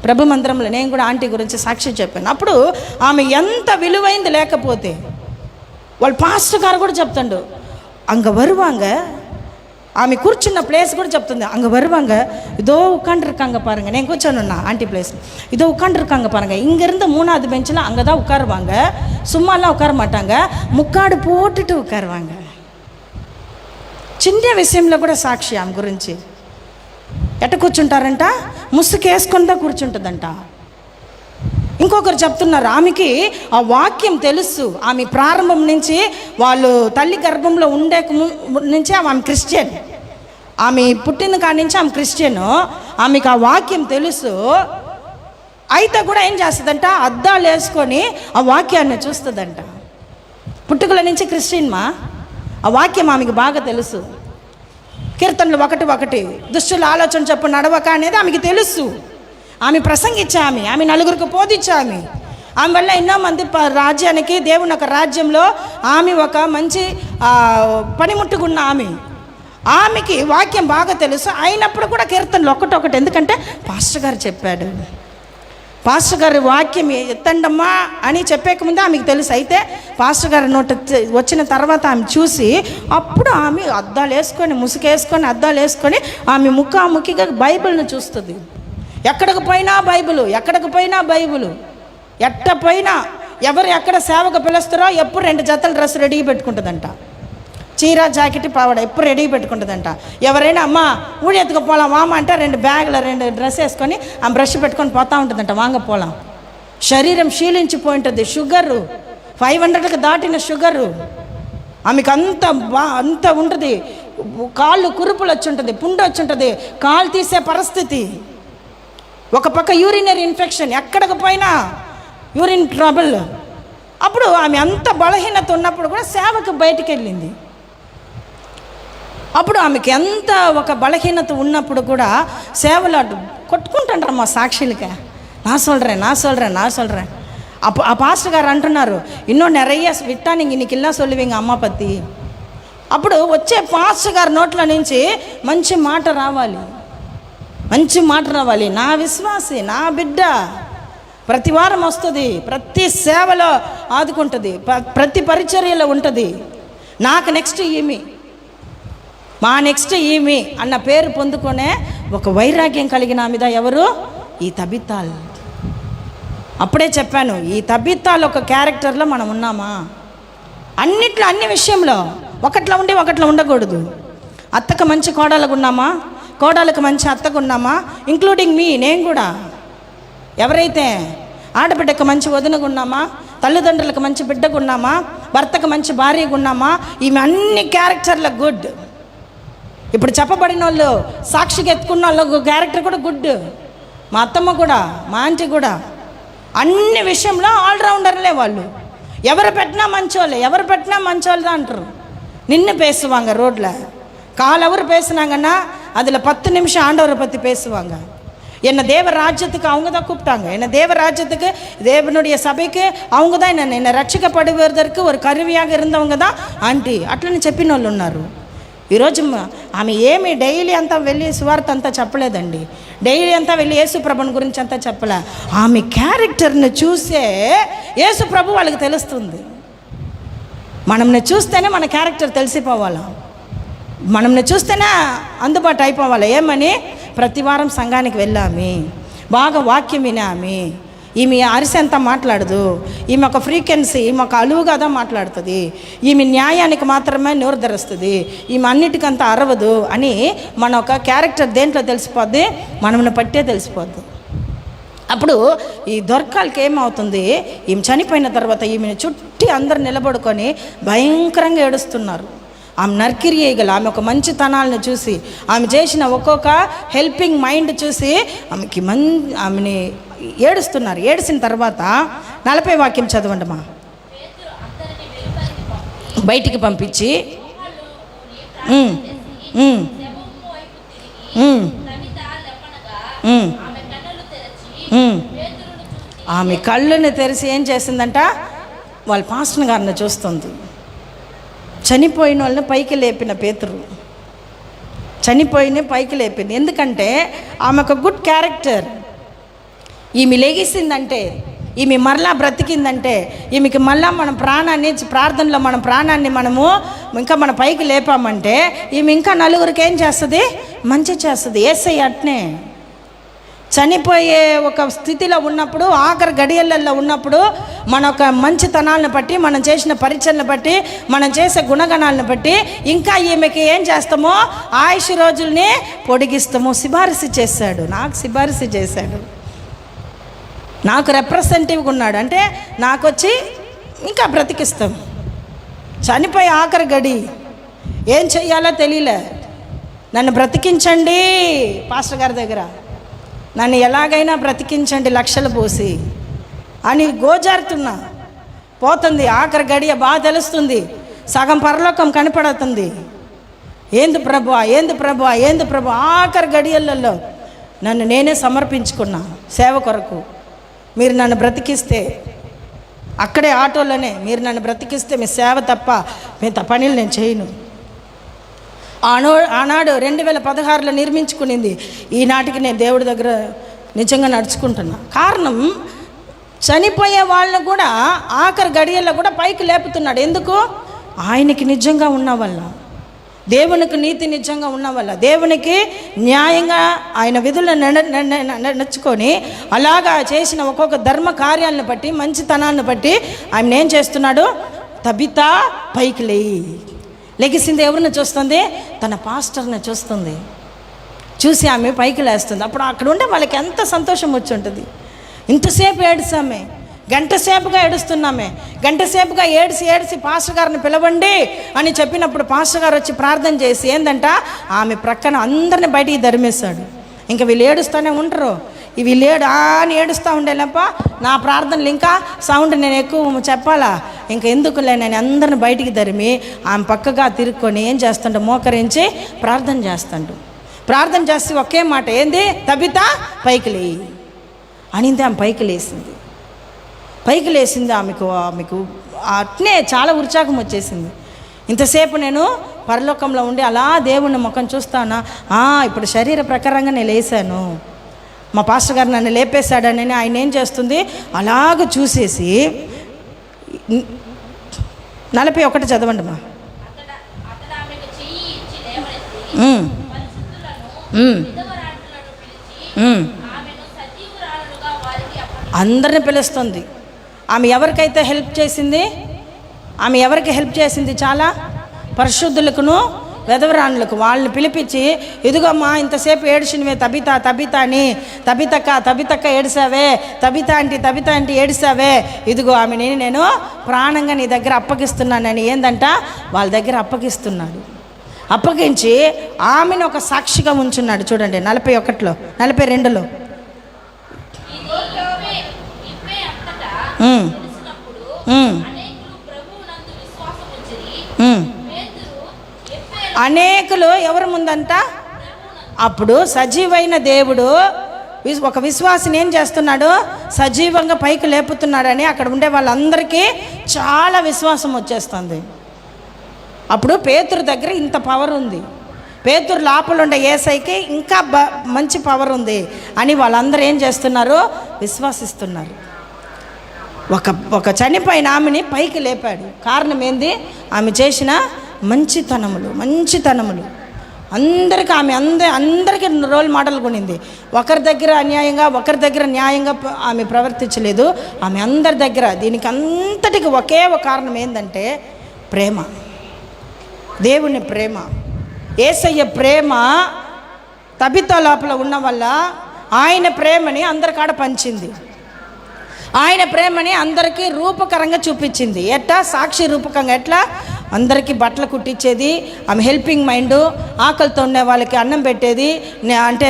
ప్రభు మందిరంలో, నేను కూడా ఆంటీ గురించి సాక్షి చెప్పాను. అప్పుడు ఆమె ఎంత విలువైంది లేకపోతే, వాళ్ళ పాస్టర్ గారు కూడా చెప్తాడు, அங்கே வருவாங்க. ஆమె కూర్చున్న ప్లేస్ కూడా చెప్తుంది. அங்கே வருவாங்க, இதோ உட்காந்துருக்காங்க பாருங்கள். నేను కూర్చోనున్నా ஆண்டி பிளேஸ், இதோ உட்காந்துருக்காங்க பாருங்கள். இங்கேருந்து 3வது பெஞ்சில் அங்கே தான் உட்காருவாங்க. சும்மாலாம் உட்கார மாட்டாங்க, ముక్కాడు పోட்டுட்டு ఉట్కారువాంగ. చిన్న విషయంలో కూడా సాక్షి ఆమె గురించి. ఎట్ట కూర్చుంటారంట, ముసుకేసుకుందా కూర్చుంటుందంట. ఇంకొకరు చెప్తున్నారు, ఆమెకి ఆ వాక్యం తెలుసు. ఆమె ప్రారంభం నుంచి వాళ్ళు తల్లి గర్భంలో ఉండే నుంచి ఆమె క్రిస్టియన్. ఆమె పుట్టిన కాడి నుంచి ఆమె క్రిస్టియను. ఆమెకు ఆ వాక్యం తెలుసు. అయితే కూడా ఏం చేస్తుందంట, అద్దాలు వేసుకొని ఆ వాక్యాన్ని చూస్తుందంట. పుట్టుకల నుంచి క్రిస్టియన్ మా, ఆ వాక్యం ఆమెకు బాగా తెలుసు. కీర్తనలు 1:1 దుష్టుల ఆలోచన చెప్పు నడవక అనేది ఆమెకి తెలుసు. ఆమె ప్రసంగించామి, ఆమె నలుగురికి బోధించామి. ఆమె వల్ల ఎన్నో మంది రాజ్యానికి, దేవుని ఒక రాజ్యంలో ఆమె ఒక మంచి పనిముట్టుకున్న ఆమెకి వాక్యం బాగా తెలుసు. అయినప్పుడు కూడా కీర్తనలు 1:1 ఎందుకంటే పాస్టర్ గారు చెప్పాడు. పాస్టర్ గారి వాక్యం ఎత్తండమ్మా అని చెప్పేకముందే ఆమెకు తెలుసు. అయితే పాస్టర్ గారి నోట వచ్చిన తర్వాత ఆమె చూసి అప్పుడు ఆమె అద్దాలు వేసుకొని, ముసుకేసుకొని, అద్దాలు వేసుకొని ఆమె ముఖాముఖిగా బైబిల్ను చూస్తుంది. ఎక్కడికి పోయినా బైబిలు, ఎక్కడికి పోయినా బైబిలు. ఎట్ట పోయినా ఎవరు ఎక్కడ సేవకు పిలుస్తారో ఎప్పుడు 2 జతల డ్రెస్ రెడీ పెట్టుకుంటుందంట. చీర, జాకెట్, పావడ ఎప్పుడు రెడీ పెట్టుకుంటుందంట. ఎవరైనా అమ్మ ఊడి ఎత్తుకుపోలాం వామ అంటే 2 బ్యాగులు 2 డ్రెస్ వేసుకొని ఆ బ్రష్ పెట్టుకొని పోతూ ఉంటుందంట. వాంగపోలాం. శరీరం క్షీణించిపోయి ఉంటుంది. షుగరు 500కి దాటిన షుగరు ఆమెకు అంత ఉంటుంది. కాళ్ళు కురుపులు వచ్చి ఉంటుంది, పుండు వచ్చి ఉంటుంది, కాలు తీసే పరిస్థితి. ఒక పక్క యూరినరీ ఇన్ఫెక్షన్, ఎక్కడికి పోయినా యూరిన్ ట్రబుల్. అప్పుడు ఆమె అంత బలహీనత ఉన్నప్పుడు కూడా సేవకు బయటికి వెళ్ళింది. అప్పుడు ఆమెకి ఎంత ఒక బలహీనత ఉన్నప్పుడు కూడా సేవలు కొట్టుకుంటాంటారు మా సాక్షులకే. నా சொல்கிறேன். ఆ పాస్టర్ గారు అంటున్నారు, இன்னும் நிறைய விட்டா நீங்கள் இன்னைக்கெல்லாம் சொல்லுவீங்க అమ్మ పత్తి. అప్పుడు వచ్చే పాస్టర్ గారి నోట్ల నుంచి మంచి మాట రావాలి, మంచి మాట రావాలి. నా విశ్వాసి, నా బిడ్డ ప్రతి వారం వస్తుంది, ప్రతి సేవలో ఆదుకుంటుంది, ప్రతి పరిచర్యలో ఉంటుంది. నాకు నెక్స్ట్ ఈమె, మా నెక్స్ట్ ఈమె అన్న పేరు పొందుకునే ఒక వైరాగ్యం కలిగిన మీద ఎవరు? ఈ తబితాల్. అప్పుడే చెప్పాను, ఈ తబితాల్ ఒక క్యారెక్టర్లో మనం ఉన్నామా? అన్నిట్లో, అన్ని విషయంలో ఒకట్లో ఉండి ఒకట్లో ఉండకూడదు. అత్తకు మంచి కోడలకు ఉన్నామా, కోడలకు మంచి అత్తకు ఉన్నామా, ఇంక్లూడింగ్ మీ, నేను కూడా. ఎవరైతే ఆడబిడ్డకు మంచి వదినకు ఉన్నామా, తల్లిదండ్రులకు మంచి బిడ్డకు ఉన్నామా, భర్తకు మంచి భార్యకు ఉన్నామా, ఈమె అన్ని క్యారెక్టర్ల గుడ్. ఇప్పుడు చెప్పబడిన వాళ్ళు సాక్షికి ఎత్తుకున్న వాళ్ళ క్యారెక్టర్ కూడా గుడ్. మా అత్తమ్మ కూడా, మా ఆంటీ కూడా అన్ని విషయంలో ఆల్రౌండర్లే వాళ్ళు. ఎవరు పెట్టినా మంచోళ్ళే, ఎవరు పెట్టినా మంచోళ్ళదా అంటారు. నిన్ను பேசுவாங்க ரோட்ல, காலவர் பேசுனாங்கன்னா அதில் 10 நிமிஷம் ஆண்டவரை பற்றி பேசுவாங்க. என்னை தேவ ராஜ்யத்துக்கு அவங்க தான் கூப்பிட்டாங்க. என்னை தேவ ராஜ்யத்துக்கு, தேவனுடைய సభకి அவங்க தான் என்னை రక్షింపబడేదற்கு ஒரு కరువియాగా இருந்தவங்க தான் ఆంటీ. అట్లని చెప్పిన వాళ్ళు ఉన్నారు. ఈరోజు ఆమె ఏమి డైలీ అంతా వెళ్ళి సువార్త అంతా చెప్పలేదండి, డైలీ అంతా వెళ్ళి యేసు ప్రభుని గురించి అంతా చెప్పలే. ఆమె క్యారెక్టర్ని చూసే యేసు ప్రభు వాళ్ళకి తెలుస్తుంది. మనల్ని చూస్తేనే మన క్యారెక్టర్ తెలిసిపోవాలి, మనల్ని చూస్తేనే అందుబాటు అయిపోవాలి. ఏమని? ప్రతి వారం సంఘానికి వెళ్ళామి, బాగా వాక్యం వినామి. ఈమె అరిసెంత మాట్లాడదు, ఈమె ఒక ఫ్రీక్వెన్సీ, ఈమె ఒక అలువుగా మాట్లాడుతుంది, ఈమె న్యాయానికి మాత్రమే నోరు ధరుస్తుంది, ఈమె అన్నిటికంతా అరవదు అని మన ఒక క్యారెక్టర్ దేంట్లో తెలిసిపోద్ది? మనల్ని పట్టే తెలిసిపోద్ది. అప్పుడు ఈ దొర్కాలకి ఏమవుతుంది? ఈమె చనిపోయిన తర్వాత ఈమెను చుట్టి అందరు నిలబడుకొని భయంకరంగా ఏడుస్తున్నారు. ఆమె నర్కిరియగల, ఆమె ఒక మంచితనాలను చూసి, ఆమె చేసిన ఒక్కొక్క హెల్పింగ్ మైండ్ చూసి ఆమెని ఏడుస్తున్నారు. ఏడిసిన తర్వాత 40 వాక్యం చదవండి మా. బయటికి పంపించి ఆమె కళ్ళుని తెరిచి ఏం చేసిందంట? వాళ్ళ పాస్టర్ గారిని చూస్తుంది. చనిపోయిన వాళ్ళని పైకి లేపిన పేతురు, చనిపోయిన పైకి లేపింది. ఎందుకంటే ఆమె ఒక గుడ్ క్యారెక్టర్. ఈమె లెగిసిందంటే ఈమె మరలా బ్రతికిందంటే ఈమెకి మళ్ళా మన ప్రాణాన్ని ప్రార్థనలో మన ప్రాణాన్ని మనము ఇంకా మన పైకి లేపామంటే ఈమె ఇంకా నలుగురికి ఏం చేస్తుంది? మంచి చేస్తుంది. యేసయ్య అట్నే చనిపోయే ఒక స్థితిలో ఉన్నప్పుడు, ఆఖరి గడియలలో ఉన్నప్పుడు, మన ఒక మంచితనాలను బట్టి, మనం చేసిన పరిచయలను బట్టి, మనం చేసే గుణగణాలను బట్టి ఇంకా ఈమెకి ఏం చేస్తామో ఆయుష్ రోజుల్ని పొడిగిస్తాము. సిఫారసు చేశాడు, నాకు సిఫారసు చేశాడు, నాకు రిప్రజెంటేటివ్గా ఉన్నాడు. అంటే నాకు వచ్చి ఇంకా బ్రతికిస్తాం. చనిపోయి ఆఖరి గడి ఏం చెయ్యాలో తెలియలే. నన్ను బ్రతికించండి పాస్టర్ గారి దగ్గర, నన్ను ఎలాగైనా బ్రతికించండి లక్షలు పోసి అని గోజారుతున్నా. పోతుంది ఆఖరి గడియ, బాగా తెలుస్తుంది, సగం పరలోకం కనపడుతుంది. ఏంది ప్రభువా, ఏంది ప్రభువా, ఏంది ప్రభు. ఆఖరి గడియలలో నన్ను నేనే సమర్పించుకున్నా సేవ కొరకు. మీరు నన్ను బ్రతికిస్తే, అక్కడే ఆటోలోనే మీరు నన్ను బ్రతికిస్తే మీ సేవ తప్ప మిగతా పనులు నేను చేయను. ఆనాడు 2016లో నిర్మించుకునింది. ఈనాటికి నేను దేవుడి దగ్గర నిజంగా నడుచుకుంటున్నా. కారణం, చనిపోయే వాళ్ళను కూడా ఆఖరి గడియల్లో కూడా పైకి లేపుతున్నాడు. ఎందుకు? ఆయనకి నిజంగా ఉన్న వల్ల, దేవునికి నీతి నిజంగా ఉన్న వల్ల, దేవునికి న్యాయంగా ఆయన విధులను నడుచుకొని అలాగా చేసిన ఒక్కొక్క ధర్మ కార్యాలను బట్టి, మంచితనాన్ని బట్టి ఆయన ఏం చేస్తున్నాడు? తబితా పైకి లేయి. లెగిసింది ఎవరిని చూస్తుంది? తన పాస్టర్ని చూస్తుంది. చూసి ఆమె పైకి లేస్తుంది. అప్పుడు అక్కడ ఉండే వాళ్ళకి ఎంత సంతోషం వచ్చి ఉంటుంది. ఇంతసేపు ఏడుసామే, గంట సేపుగా ఏడుస్తున్నామే, గంట సేపుగా ఏడిసి పాస్టర్ గారిని పిలవండి అని చెప్పినప్పుడు పాస్టర్ గారు వచ్చి ప్రార్థన చేసి ఏందంట, ఆమె ప్రక్కన అందరిని బయటికి ధరిమేశాడు. ఇంకా వీళ్ళు ఏడుస్తూనే ఉంటారు. వీళ్ళు అని ఏడుస్తూ ఉండేలేప నా ప్రార్థనలు ఇంకా సౌండ్ నేను ఎక్కువ చెప్పాలా, ఇంకా ఎందుకులే నేను అందరిని బయటికి ధరిమి ఆమె పక్కగా తిరుక్కొని ఏం చేస్తుంటే మోకరించి ప్రార్థన చేస్తాడు. ప్రార్థన చేసి ఒకే మాట, ఏంది? తబితా పైకి లేయి అనింది. ఆమె పైకి లేచింది. పైకి లేచింది. ఆమెకు అట్నే చాలా ఉత్సాహం వచ్చేసింది. ఇంతసేపు నేను పరలోకంలో ఉండి అలా దేవుని ముఖం చూస్తానా, ఇప్పుడు శరీర ప్రకారంగా నేను లేచాను, మా పాస్టర్ గారు నన్ను లేపేశాడని ఆయన ఏం చేస్తుంది, అలాగ చూసేసి 41 చదవండి మా. అందరిని పిలుస్తుంది. ఆమె ఎవరికైతే హెల్ప్ చేసింది, ఆమె ఎవరికి హెల్ప్ చేసింది? చాలా పరిశుద్ధులకును వెధవరాణులకు. వాళ్ళని పిలిపించి, ఇదిగోమ్మా ఇంతసేపు ఏడిచినవే తబితా అని, తబితక్క ఏడిసావే, తబితా అంటే ఏడిసావే, ఇదిగో ఆమెని నేను ప్రాణంగా నీ దగ్గర అప్పగిస్తున్నానని ఏందంట వాళ్ళ దగ్గర అప్పగిస్తున్నాడు. అప్పగించి ఆమెను ఒక సాక్షిగా ఉంచున్నాడు. చూడండి 41లో 42లో. అనేకులు ఎవరి ముందంట? అప్పుడు సజీవైన దేవుడు ఒక విశ్వాసిని ఏం చేస్తున్నాడు? సజీవంగా పైకి లేపుతున్నాడని అక్కడ ఉండే వాళ్ళందరికీ చాలా విశ్వాసం వచ్చేస్తుంది. అప్పుడు పేతురు దగ్గర ఇంత పవర్ ఉంది, పేతురు లోపల ఉండే యేసయ్యకి ఇంకా మంచి పవర్ ఉంది అని వాళ్ళందరూ ఏం చేస్తున్నారు? విశ్వసిస్తున్నారు. ఒక చనిపోయిన ఆమెని పైకి లేపాడు. కారణం ఏంది? ఆమె చేసిన మంచితనములు. అందరికీ ఆమె అందరికీ రోల్ మోడల్ కొనింది. ఒకరి దగ్గర అన్యాయంగా, ఒకరి దగ్గర న్యాయంగా ఆమె ప్రవర్తించలేదు. ఆమె అందరి దగ్గర. దీనికి అంతటికి ఒకే ఒక కారణం ఏంటంటే ప్రేమ, దేవుని ప్రేమ, యేసయ్య ప్రేమ. తబితా లోపల ఉన్న వల్ల ఆయన ప్రేమని అందరికాడ పంచింది. ఆయన ప్రేమని అందరికీ రూపకరంగా చూపించింది. ఎట్లా? సాక్షి రూపకంగా. ఎట్లా? అందరికీ బట్టలు కుట్టించేది, ఆమె హెల్పింగ్ మైండ్, ఆకలితో ఉండే వాళ్ళకి అన్నం పెట్టేది, అంటే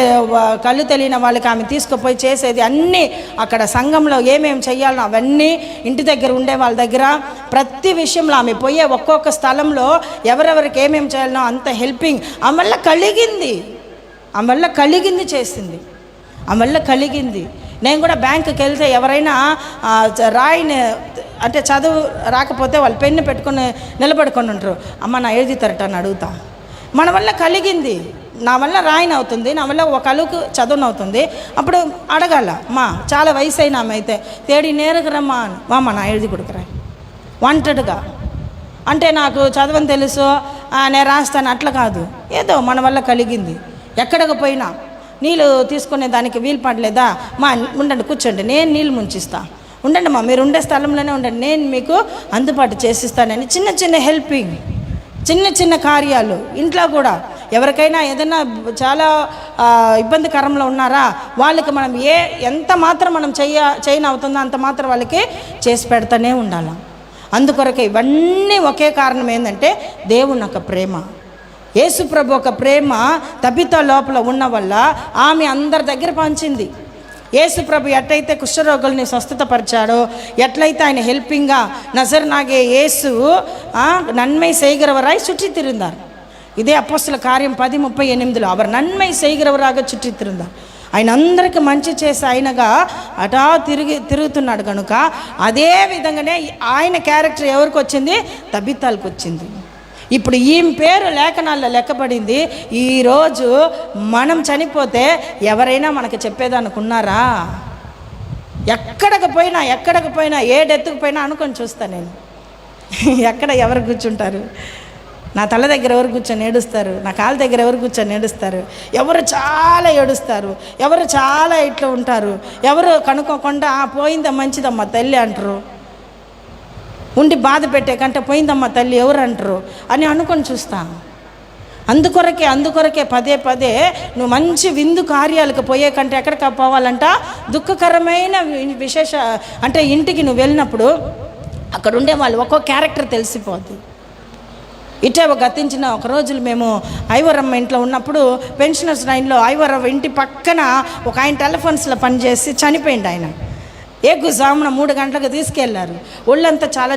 కళ్ళు తెలియని వాళ్ళకి ఆమె తీసుకుపోయి చేసేది. అన్నీ అక్కడ సంఘంలో ఏమేమి చెయ్యాలో అవన్నీ, ఇంటి దగ్గర ఉండే వాళ్ళ దగ్గర ప్రతి విషయంలో ఆమె పోయే ఒక్కొక్క స్థలంలో ఎవరెవరికి ఏమేమి చేయాలనో అంత హెల్పింగ్ ఆమె వల్ల కలిగింది చేసింది. ఆమె వల్ల కలిగింది. నేను కూడా బ్యాంకుకి వెళ్తే ఎవరైనా రాయిని అంటే చదువు రాకపోతే వాళ్ళు పెన్ను పెట్టుకొని నిలబడుకొని ఉంటారు. అమ్మ నా ఏది తరట అని అడుగుతా. మన వల్ల కలిగింది, నా వల్ల రాయని అవుతుంది, నా వల్ల ఒక అలుకు చదువును అవుతుంది. అప్పుడు అడగాల, మా చాలా వయసు అయినా ఆమె అయితే తేడి నేరుగా రమ్మా వామ్మ నా ఎഴുది కొడుకురా వాంటెడ్గా. అంటే నాకు చదవని తెలుసు, నేను రాస్తాను అట్లా కాదు, ఏదో మన వల్ల కలిగింది. ఎక్కడికి పోయినా నీళ్ళు తీసుకునే దానికి వీలు పడలేదా, మా ఉండండి కూర్చోండి నేను నీళ్ళు ముంచిస్తా, ఉండండి మా మీరు ఉండే స్థలంలోనే ఉండండి నేను మీకు అందుబాటు చేసిస్తానని చిన్న చిన్న హెల్పింగ్, చిన్న చిన్న కార్యాలు. ఇంట్లో కూడా ఎవరికైనా ఏదైనా చాలా ఇబ్బందికరంలో ఉన్నారా వాళ్ళకి మనం ఎంత మాత్రం మనం చేయని అవుతుందో అంత మాత్రం వాళ్ళకి చేసి పెడతానే ఉండాలి. అందుకొరకే ఇవన్నీ ఒకే కారణం ఏంటంటే దేవుని ఒక ప్రేమ, యేసుప్రభు ఒక ప్రేమ తబితా లోపల ఉన్న వల్ల ఆమె అందరి దగ్గర పంచింది. యేసుప్రభు ఎట్లయితే కుష్ఠరోగుల్ని స్వస్థతపరిచాడో, ఎట్లయితే ఆయన హెల్పింగ్గా నజరనాగే యేసు నన్మై செய்கிறவராய் சுற்றித் திரிந்தார். ఇదే అపోస్తల కార్యం 10:38 அவர் నన్మై செய்கிறவராக சுற்றித் திரிந்தார். ఆయన అందరికీ మంచి చేసి ఆయనగా అటా తిరుగుతున్నాడు కనుక అదే విధంగానే ఆయన క్యారెక్టర్ ఎవరికి వచ్చింది, తబితాలకు వచ్చింది. ఇప్పుడు ఈమె పేరు లేఖనాల్లో లెక్కబడింది. ఈరోజు మనం చనిపోతే ఎవరైనా మనకు చెప్పేదనుకున్నారా? ఎక్కడికి పోయినా ఏ డెత్తుకు పోయినా అనుకొని చూస్తాను నేను. ఎక్కడ ఎవరు కూర్చుంటారు, నా తల దగ్గర ఎవరు కూర్చొని ఏడుస్తారు, నా కాళ్ళ దగ్గర ఎవరు కూర్చొని ఏడుస్తారు, ఎవరు చాలా ఏడుస్తారు, ఎవరు చాలా ఇట్లా ఉంటారు, ఎవరు కనుక్కోకుండా పోయిందా మంచిదమ్మా తల్లి అంటారు, ఉండి బాధ పెట్టే కంటే పోయిందమ్మా తల్లి ఎవరు అంటారు అని అనుకొని చూస్తాను. అందుకొరకే పదే నువ్వు మంచి విందు కార్యాలకు పోయే కంటే ఎక్కడికి పోవాలంట, దుఃఖకరమైన విశేష అంటే ఇంటికి నువ్వు వెళ్ళినప్పుడు అక్కడ ఉండే వాళ్ళు ఒక్కో క్యారెక్టర్ తెలిసిపోద్ది. ఇటే గతించిన ఒక రోజులు మేము ఐవరమ్మ ఇంట్లో ఉన్నప్పుడు పెన్షనర్స్ లైన్లో ఐవరమ్మ ఇంటి పక్కన ఒక ఆయన టెలిఫోన్స్లో పనిచేసి చనిపోయింది. ఆయన ఏగుజామున 3 గంటలకు తీసుకెళ్లారు. ఒళ్ళంతా చాలా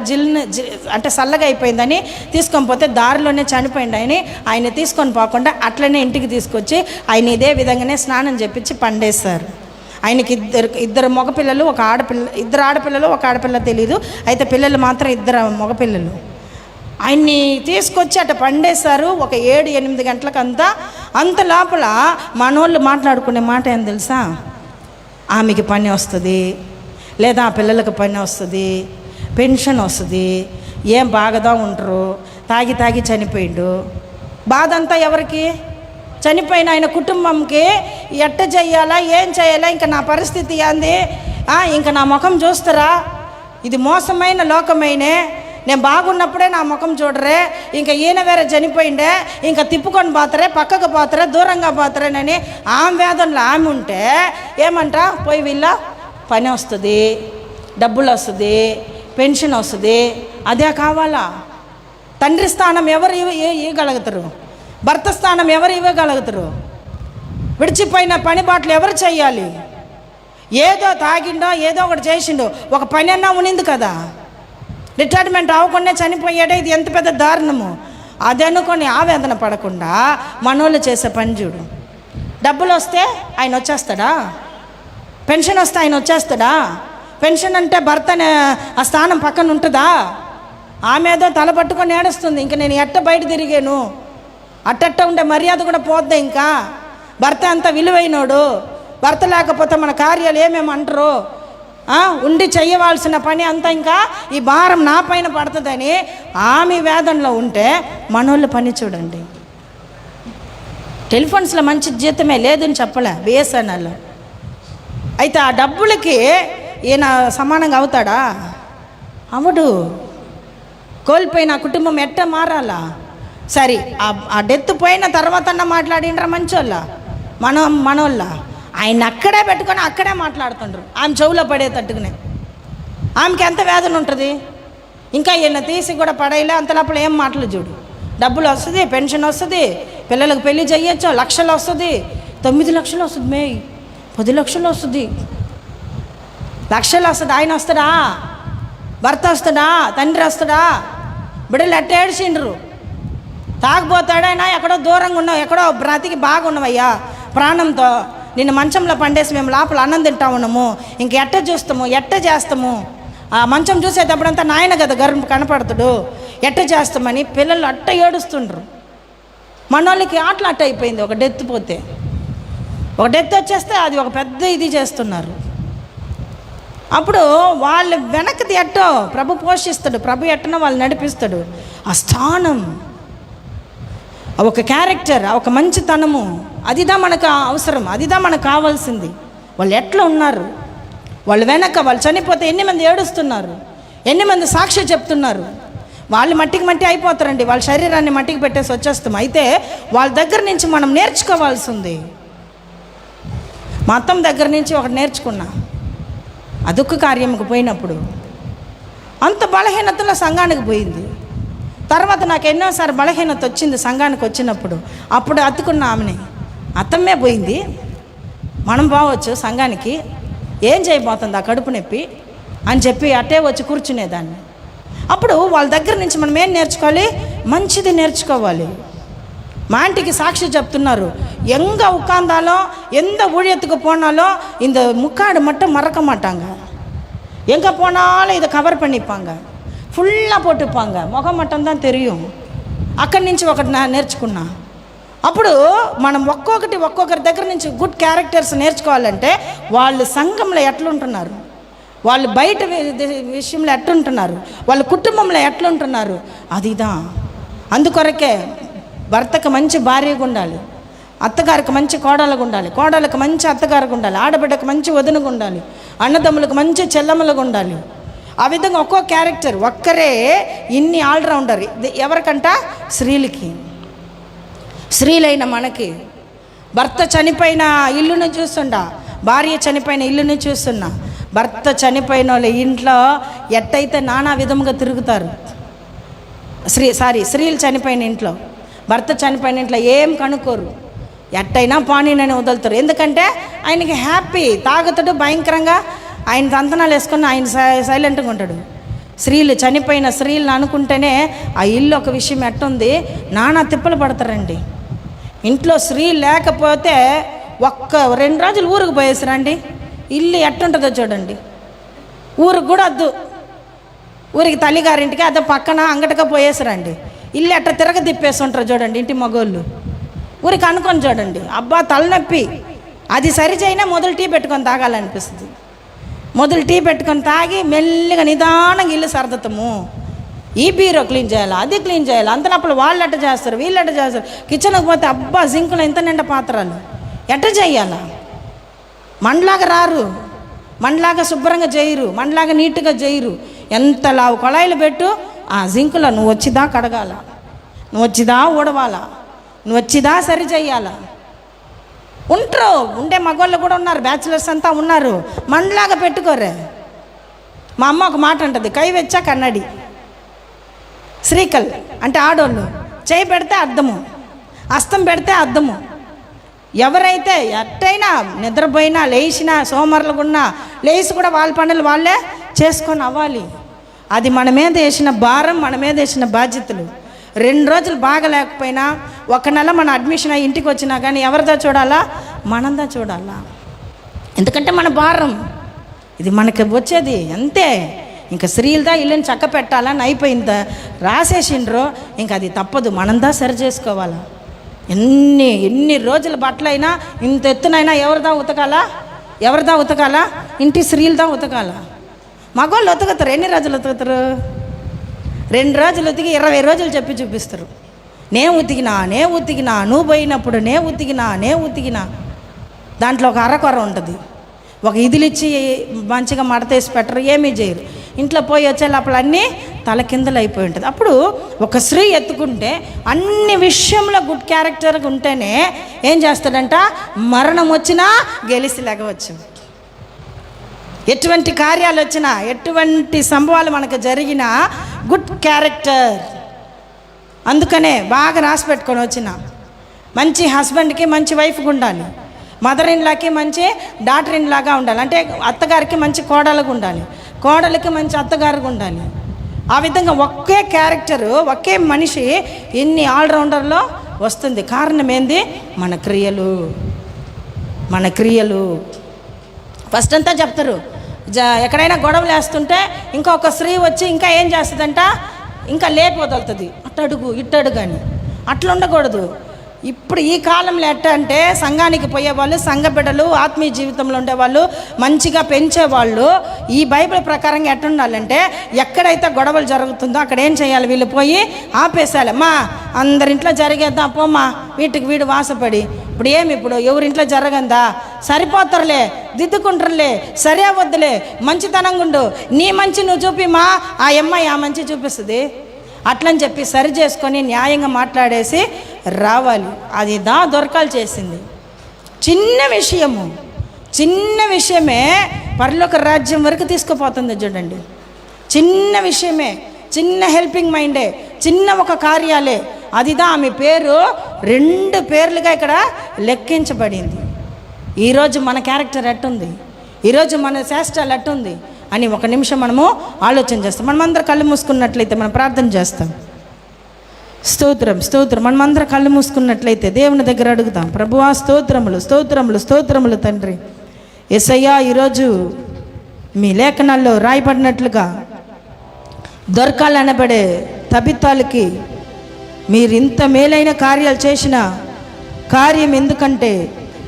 అంటే చల్లగా అయిపోయిందని తీసుకొని పోతే దారిలోనే చనిపోయింది. ఆయన తీసుకొని పోకుండా అట్లనే ఇంటికి తీసుకొచ్చి ఆయన ఇదే విధంగానే స్నానం చేపించి పండేశారు. ఆయనకి ఇద్దరు మగపిల్లలు, ఒక ఆడపిల్ల, 2 ఆడపిల్లలు, ఒక ఆడపిల్ల తెలీదు, అయితే పిల్లలు మాత్రం 2 మగపిల్లలు. ఆయన్ని తీసుకొచ్చి అట్ట పండేశారు. ఒక 7-8 గంటలకు అంత లోపల మనోళ్ళు మాట్లాడుకునే మాట ఏం తెలుసా, ఆమెకి పని వస్తుంది, లేదా ఆ పిల్లలకు పని వస్తుంది, పెన్షన్ వస్తుంది, ఏం బాగదా ఉంటారు, తాగి చనిపోయిండు. బాధ అంతా ఎవరికి? చనిపోయిన ఆయన కుటుంబంకి. ఎట్ట చెయ్యాలా, ఏం చేయాలా, ఇంకా నా పరిస్థితి ఏంది, ఇంకా నా ముఖం చూస్తారా, ఇది మోసమైన లోకమైనే, నేను బాగున్నప్పుడే నా ముఖం చూడరే, ఇంకా ఈయన వేరే చనిపోయిండే, ఇంకా తిప్పుకొని పోతారే, పక్కకు పోతారే, దూరంగా పోతారేనని ఆమె వేదనలో ఆమె ఉంటే ఏమంట, పోయి వీళ్ళ పని వస్తుంది, డబ్బులు వస్తుంది, పెన్షన్ వస్తుంది, అదే కావాలా? తండ్రి స్థానం ఎవరు ఇవ్వగలుగుతారు? భర్త స్థానం ఎవరు ఇవ్వగలుగుతారు? విడిచిపోయిన పని బాటలు ఎవరు చెయ్యాలి? ఏదో తాగిండో ఏదో ఒకటి చేసిండో ఒక పని అన్నా ఉనింది కదా. రిటైర్మెంట్ అవ్వకుండా చనిపోయాడే, ఇది ఎంత పెద్ద దారుణము. అది అనుకొని ఆవేదన పడకుండా మనోళ్ళు చేసే పని చూడు. డబ్బులు వస్తే ఆయన వచ్చేస్తాడా? పెన్షన్ వస్తే ఆయన వచ్చేస్తాడా? పెన్షన్ అంటే భర్త ఆ స్థానం పక్కన ఉంటుందా? ఆమె ఏదో తల పట్టుకొని ఏడుస్తుంది, ఇంక నేను ఎట్ట బయట తిరిగాను, అట్టట్ట ఉండే మర్యాద కూడా పోద్దా. ఇంకా భర్త అంత విలువైనోడు, భర్త లేకపోతే మన కార్యాలు ఏమేమి అంటారు, ఉండి చెయ్యవలసిన పని అంతా ఇంకా ఈ భారం నా పైన పడుతుందని ఆమె వేదనలో ఉంటే మనోళ్ళు పని చూడండి. టెలిఫోన్స్లో మంచి జీతమే లేదని చెప్పలే, బిఎస్ఎన్ఎల్లో. అయితే ఆ డబ్బులకి ఈయన సమానంగా అవుతాడా? అవడు. కోల్పోయిన కుటుంబం ఎట్ట మారాలా? సరే, ఆ డెత్ పోయిన తర్వాత అన్న మాట్లాడిండ్రా మంచోళ్ళ మనోళ్ళ? ఆయన అక్కడే పెట్టుకొని అక్కడే మాట్లాడుతుండ్రు, ఆమె చెవులో పడేటట్టుకునే. ఆమెకి ఎంత వేదన ఉంటుంది. ఇంకా ఈయన తీసి కూడా పడేయలే, అంత లోపల ఏం మాటలు చూడు. డబ్బులు వస్తుంది, పెన్షన్ వస్తుంది, పిల్లలకు పెళ్లి చేయొచ్చు, లక్షలు వస్తుంది, 9 లక్షలు వస్తుంది, 10 లక్షలు వస్తుంది, లక్షలు వస్తుంది. ఆయన వస్తాడా? భర్త వస్తాడా? తండ్రి వస్తాడా? బిడ్డలు ఎట్ట ఏడ్చిండ్రు. తాగిపోతాడైనా ఎక్కడో దూరంగా ఉన్నావు, ఎక్కడో బ్రతికి బాగున్నావయ్యా ప్రాణంతో, నిన్ను మంచంలో పండేసి మేము లోపల అన్నం తింటా ఉన్నాము, ఇంక ఎట్ట చూస్తాము, ఎట్ట చేస్తాము? ఆ మంచం చూసేటప్పుడంతా నాయన కదా గర్వం కనపడుతుడు, ఎట్ట చేస్తామని పిల్లలు అట్ట ఏడుస్తుండ్రు. మనోళ్ళకి ఆటలాట అయిపోయింది. ఒక డెత్ పోతే, ఒక డెత్ వచ్చేస్తే అది ఒక పెద్ద ఇది చేస్తున్నారు. అప్పుడు వాళ్ళు వెనక్కి ఎట్టో ప్రభు పోషిస్తాడు, ప్రభు ఎట్టనో వాళ్ళు నడిపిస్తాడు. ఆ స్థానం, ఒక క్యారెక్టర్, ఒక మంచితనము, అదిదా మనకు అవసరం, అదిదా మనకు కావాల్సింది. వాళ్ళు ఎట్లా ఉన్నారు, వాళ్ళు వెనక వాళ్ళు చనిపోతే ఎన్ని మంది ఏడుస్తున్నారు, ఎన్ని మంది సాక్షి చెప్తున్నారు. వాళ్ళు మట్టికి మట్టి అయిపోతారండి, వాళ్ళ శరీరాన్ని మట్టికి పెట్టేసి వచ్చేస్తాం. అయితే వాళ్ళ దగ్గర నుంచి మనం నేర్చుకోవాల్సి ఉంది. మా అత్తమ్మ దగ్గర నుంచి ఒకటి నేర్చుకున్నా. ఆ దుఃఖ కార్యముకు పోయినప్పుడు అంత బలహీనతలో సంఘానికి పోయింది. తర్వాత నాకు ఎన్నోసారి బలహీనత వచ్చింది సంఘానికి వచ్చినప్పుడు. అప్పుడు అత్తుకున్న ఆమెని, అత్తమ్మే పోయింది, మనం పోవచ్చు సంఘానికి, ఏం చేయబోతుంది ఆ కడుపు నొప్పి అని చెప్పి అట్టే వచ్చి కూర్చునేదాన్ని. అప్పుడు వాళ్ళ దగ్గర నుంచి మనం ఏం నేర్చుకోవాలి, మంచిది నేర్చుకోవాలి. మా ఆంటీకి సాక్షి చెప్తున్నారు, எங்கே உட்கார்ந்தாலும் எந்த ஊழியத்துக்கு போனாலும் இந்த முக்காடு மட்டும் மறக்க மாட்டாங்க. எங்கே போனாலும் இதை கவர் பண்ணிப்பாங்க, ఫుల్లా పోట్టుపాంగ, ముఖం మట్టంதான் தெரியும். అక్కడి నుంచి ఒకటి నేర్చుకున్నా. అప్పుడు మనం ఒక్కొక్కరి దగ్గర నుంచి గుడ్ క్యారెక్టర్స్ నేర్చుకోవాలంటే వాళ్ళు సంఘంలో ఎట్లుంటున్నారు, వాళ్ళు బయట విషయంలో ఎట్లుంటున్నారు, వాళ్ళ కుటుంబంలో ఎట్లుంటున్నారు, అదిదా. అందుకొరకే భర్తకు మంచి భార్యగా ఉండాలి, అత్తగారికి మంచి కోడలుగా ఉండాలి, కోడలకు మంచి అత్తగారికి ఉండాలి, ఆడబిడ్డకు మంచి వదినగా ఉండాలి, అన్నదమ్ములకు మంచి చెల్లమ్మలుగా ఉండాలి. ఆ విధంగా ఒక్కో క్యారెక్టర్, ఒక్కరే ఇన్ని ఆల్రౌండర్. ఎవరికంట? స్త్రీలకి. స్త్రీలైన మనకి భర్త చనిపోయిన ఇల్లును చూస్తుండా, భార్య చనిపోయిన ఇల్లుని చూస్తున్నా. భర్త చనిపోయిన వాళ్ళ ఇంట్లో ఎట్టయితే నానా విధముగా తిరుగుతారు. స్త్రీలు చనిపోయిన ఇంట్లో, భర్త చనిపోయిన ఇంట్లో ఏం కనుక్కోరు, ఎట్టయినా పానీనని వదులుతారు. ఎందుకంటే ఆయనకి హ్యాపీ, తాగుతాడు భయంకరంగా, ఆయన తంతనాలు వేసుకొని ఆయన సైలెంట్గా ఉంటాడు. స్త్రీలు చనిపోయిన స్త్రీలను అనుకుంటేనే ఆ ఇల్లు ఒక విషయం ఎట్టుంది, నానా తిప్పలు పడతారండి. ఇంట్లో స్త్రీ లేకపోతే 2 రోజులు ఊరికి పోయేసిరండి, ఇల్లు ఎట్టుంటుందో చూడండి. ఊరికి కూడా వద్దు, ఊరికి తల్లిగారింటికి అదే పక్కన అంగటగా పోయేసిరండి, ఇల్లు ఎట్ట తిరగ తిప్పేసి ఉంటారు చూడండి ఇంటి మగోళ్ళు. ఊరికి అనుకొని చూడండి, అబ్బా తలనొప్పి, అది సరిచైనా మొదలు టీ పెట్టుకొని తాగాలనిపిస్తుంది. మొదలు టీ పెట్టుకొని తాగి మెల్లిగా నిదానంగా ఇల్లు సర్దతము. ఈ బీరో క్లీన్ చేయాలి, అది క్లీన్ చేయాలి, అంతనప్పుడు వాళ్ళు ఎట్ట చేస్తారు, వీళ్ళు ఎట్ట చేస్తారు. కిచెన్కి పోతే అబ్బా జింకులు ఎంత నిండా పాత్రలు, ఎట్ట చేయాలా? మనలాగా రారు, మనలాగా శుభ్రంగా చేయరు, మనలాగా నీట్గా చేయరు. ఎంత లావు కొళాయిలు పెట్టు, ఆ జింకులో నువ్వు వచ్చిదా కడగాల, నువ్వు వచ్చిదా ఊడవాలా, నువ్వు వచ్చిదా సరి చెయ్యాలా. ఉంటారు, ఉండే మగవాళ్ళు కూడా ఉన్నారు, బ్యాచిలర్స్ అంతా ఉన్నారు, మనలాగా పెట్టుకోరే. మా అమ్మ ఒక మాట అంటుంది, కై వెచ్చా కన్నడి. శ్రీకల్ అంటే ఆడోళ్ళు, చేయి పెడితే అద్దము, అస్తం పెడితే అద్దము. ఎవరైతే ఎట్టయినా నిద్రపోయినా లేచినా సోమరులుగున్నా లేచి కూడా వాళ్ళ పనులు వాళ్ళే చేసుకొని అవ్వాలి. అది మన మీద వేసిన భారం, మన మీద వేసిన బాధ్యతలు. 2 రోజులు బాగా లేకపోయినా, 1 నెల మన అడ్మిషన్ అయ్యి ఇంటికి వచ్చినా కానీ ఎవరిదా చూడాలా? మనందా చూడాలా. ఎందుకంటే మన భారం ఇది మనకి వచ్చేది అంతే. ఇంకా స్త్రీలదా ఇల్లుని చక్క పెట్టాలని అయిపోయిందా రాసేసిండ్రో, ఇంకా అది తప్పదు, మనందా సరి చేసుకోవాలా. ఎన్ని రోజుల బట్టలైనా ఇంత ఎత్తునైనా ఎవరిదా ఉతకాలా? ఇంటి స్త్రీలదా ఉతకాలా. మగవాళ్ళు ఉతకతారు, ఎన్ని రోజులు ఉతకతారు? 2 రోజులు ఉతికి 20 రోజులు చెప్పి చూపిస్తారు. నే ఉతికినా, నువ్వు పోయినప్పుడు నే ఉతికినా. దాంట్లో ఒక అరకొర ఉంటుంది, ఒక ఇదిలిచ్చి మంచిగా మడతేసి పెట్టరు, ఏమీ చేయరు. ఇంట్లో పోయి వచ్చే లోపల అన్నీ తల కిందలు అయిపోయి ఉంటుంది. అప్పుడు ఒక స్త్రీ ఎత్తుకుంటే అన్ని విషయంలో గుడ్ క్యారెక్టర్గా ఉంటేనే ఏం చేస్తాడంట, మరణం వచ్చినా గెలిచి లెగవచ్చు. ఎటువంటి కార్యాలు వచ్చినా, ఎటువంటి సంభవాలు మనకు జరిగినా గుడ్ క్యారెక్టర్. అందుకనే బాగా రాసి పెట్టుకొని వచ్చిన మంచి హస్బెండ్కి మంచి వైఫ్గా ఉండాలి, మదర్ ఇన్ లాకి మంచి డాటర్ ఇన్ లాగా ఉండాలి. అంటే అత్తగారికి మంచి కోడలుగా ఉండాలి, కోడలికి మంచి అత్తగారుగా ఉండాలి. ఆ విధంగా ఒకే క్యారెక్టరు, ఒకే మనిషి ఎన్ని ఆల్రౌండర్లో వస్తుంది. కారణం ఏంది? మన క్రియలు. ఫస్ట్ అంతా చెప్తారు, ఎక్కడైనా గొడవలు వేస్తుంటే ఇంకొక స్త్రీ వచ్చి ఇంకా ఏం చేస్తుందంట, ఇంకా లేపి వదులుతుంది, అట్టడుగు ఇట్టడుగు అని. అట్లా ఉండకూడదు. ఇప్పుడు ఈ కాలంలో ఎట్టా అంటే సంఘానికి పోయేవాళ్ళు, సంఘ బిడ్డలు, ఆత్మీయ జీవితంలో ఉండేవాళ్ళు, మంచిగా పెంచేవాళ్ళు ఈ బైబిల్ ప్రకారంగా ఎట్ట ఉండాలంటే ఎక్కడైతే గొడవలు జరుగుతుందో అక్కడ ఏం చేయాలి, వీళ్ళు పోయి ఆపేసాలి. మా అందరింట్లో జరిగేద్దాం పోమ్మా, వీటికి వీడు వాసపడి ఇప్పుడు ఏమి, ఇప్పుడు ఎవరింట్లో జరగందా, సరిపోతారులే, దిద్దుకుంటారులే, సరే వద్దులే, మంచితనంగా ఉండు, నీ మంచి నువ్వు చూపిమా, ఆ అమ్మాయి ఆ మంచి చూపిస్తుంది అట్లని చెప్పి సరి చేసుకొని న్యాయంగా మాట్లాడేసి రావాలి. అది దొరకాలు చేసింది. చిన్న విషయమే పరలోక రాజ్యం వరకు తీసుకుపోతుంది చూడండి. చిన్న విషయమే, చిన్న హెల్పింగ్ మైండే, చిన్న ఒక కార్యాలే, అదిదా ఆమె పేరు 2 పేర్లుగా ఇక్కడ లెక్కించబడింది. ఈరోజు మన క్యారెక్టర్ ఎట్టుంది, ఈరోజు మన శాస్త్రాలు ఎట్టుంది అని ఒక నిమిషం మనము ఆలోచన చేస్తాం. మనమందరం కళ్ళు మూసుకున్నట్లయితే మనం ప్రార్థన చేస్తాం. స్తోత్రం. మనమందరం కళ్ళు మూసుకున్నట్లయితే దేవుని దగ్గర అడుగుతాం. ప్రభువా స్తోత్రములు తండ్రి. యేసయ్యా, ఈరోజు మీ లేఖనాల్లో రాయబడినట్లుగా దొరకాలనబడే తబితాలకి మీరు ఇంత మేలైన కార్యాలు చేసిన కార్యం ఎందుకంటే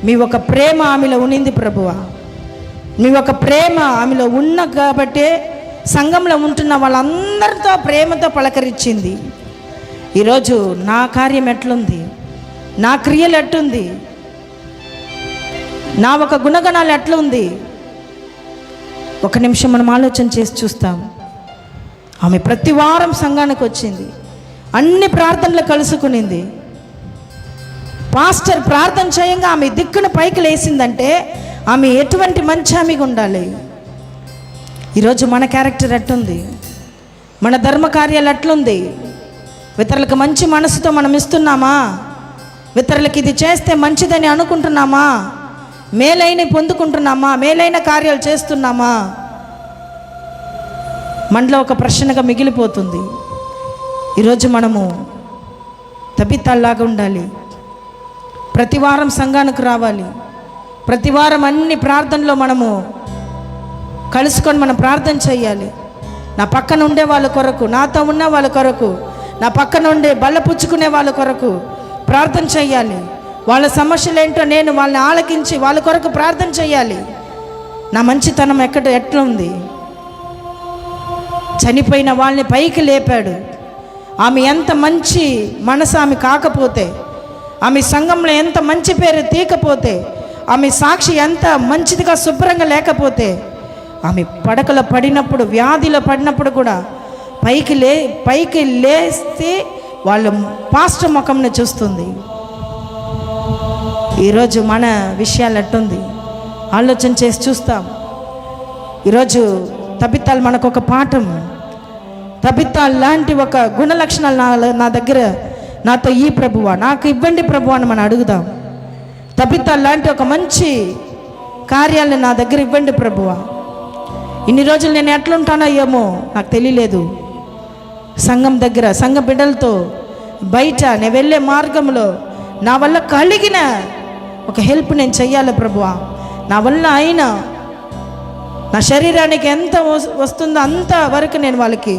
మీ ఒక ప్రేమ ఆమెలో ఉన్నింది ప్రభువా. మీ ఒక ప్రేమ ఆమెలో ఉన్న కాబట్టి సంఘంలో ఉంటున్న వాళ్ళందరితో ప్రేమతో పలకరించింది. ఈరోజు నా కార్యం ఎట్లుంది, నా క్రియలు ఎట్లుంది, నా ఒక గుణగణాలు ఎట్లుంది, ఒక నిమిషం మనం ఆలోచన చేసి చూస్తాం. ఆమె ప్రతి వారం సంఘానికి వచ్చింది, అన్ని ప్రార్థనలు కలుసుకునింది. పాస్టర్ ప్రార్థన చేయంగా ఆమె దిక్కున పైకి లేసిందంటే ఆమె ఎటువంటి మంచి ఆమెగా ఉండాలి. ఈరోజు మన క్యారెక్టర్ ఎట్లుంది, మన ధర్మ కార్యాలు ఎట్లుంది, ఇతరులకు మంచి మనసుతో మనం ఇస్తున్నామా, ఇతరులకు ఇది చేస్తే మంచిదని అనుకుంటున్నామా, మేలైన పొందుకుంటున్నామా, మేలైన కార్యాలు చేస్తున్నామా, మనలో ఒక ప్రశ్నగా మిగిలిపోతుంది. ఈరోజు మనము తబితాల్లాగా ఉండాలి. ప్రతి వారం సంఘానికి రావాలి. ప్రతి వారం అన్ని ప్రార్థనలో మనము కలుసుకొని మనం ప్రార్థన చేయాలి. నా పక్కన ఉండే వాళ్ళ కొరకు, నాతో ఉన్న వాళ్ళ కొరకు, నా పక్కన ఉండే బల్ల పుచ్చుకునే వాళ్ళ కొరకు ప్రార్థన చేయాలి. వాళ్ళ సమస్యలు ఏంటో నేను వాళ్ళని ఆలకించి వాళ్ళ కొరకు ప్రార్థన చేయాలి. నా మంచితనం ఎట్లా ఉంది, చనిపోయిన వాళ్ళని పైకి లేపాడు. ఆమె ఎంత మంచి మనసు ఆమె కాకపోతే, ఆమె సంఘంలో ఎంత మంచి పేరు తీయకపోతే, ఆమె సాక్షి ఎంత మంచిదిగా శుభ్రంగా లేకపోతే, ఆమె పడకలో పడినప్పుడు, వ్యాధిలో పడినప్పుడు కూడా పైకి లేస్తే వాళ్ళ పాస్టర్ ముఖంను చూస్తుంది. ఈరోజు మన విషయాలు ఎట్టుంది ఆలోచన చేసి చూస్తాం. ఈరోజు తబితాలు మనకు ఒక పాఠం. తబితాలు లాంటి ఒక గుణ లక్షణాలు నా దగ్గర నాతో ఈ ప్రభువా, నాకు ఇవ్వండి ప్రభువా అని మనం అడుగుదాం. తబితాలు లాంటి ఒక మంచి కార్యాలను నా దగ్గర ఇవ్వండి ప్రభువా. ఇన్ని రోజులు నేను ఎట్లుంటానో ఏమో నాకు తెలియలేదు. సంఘం దగ్గర, సంఘ బిడ్డలతో, బయట నేను వెళ్ళే మార్గంలో నా వల్ల కలిగిన ఒక హెల్ప్ నేను చెయ్యాలి ప్రభువా. నా వల్ల అయినా నా శరీరానికి ఎంత వస్తుందో అంత వరకు నేను వాళ్ళకి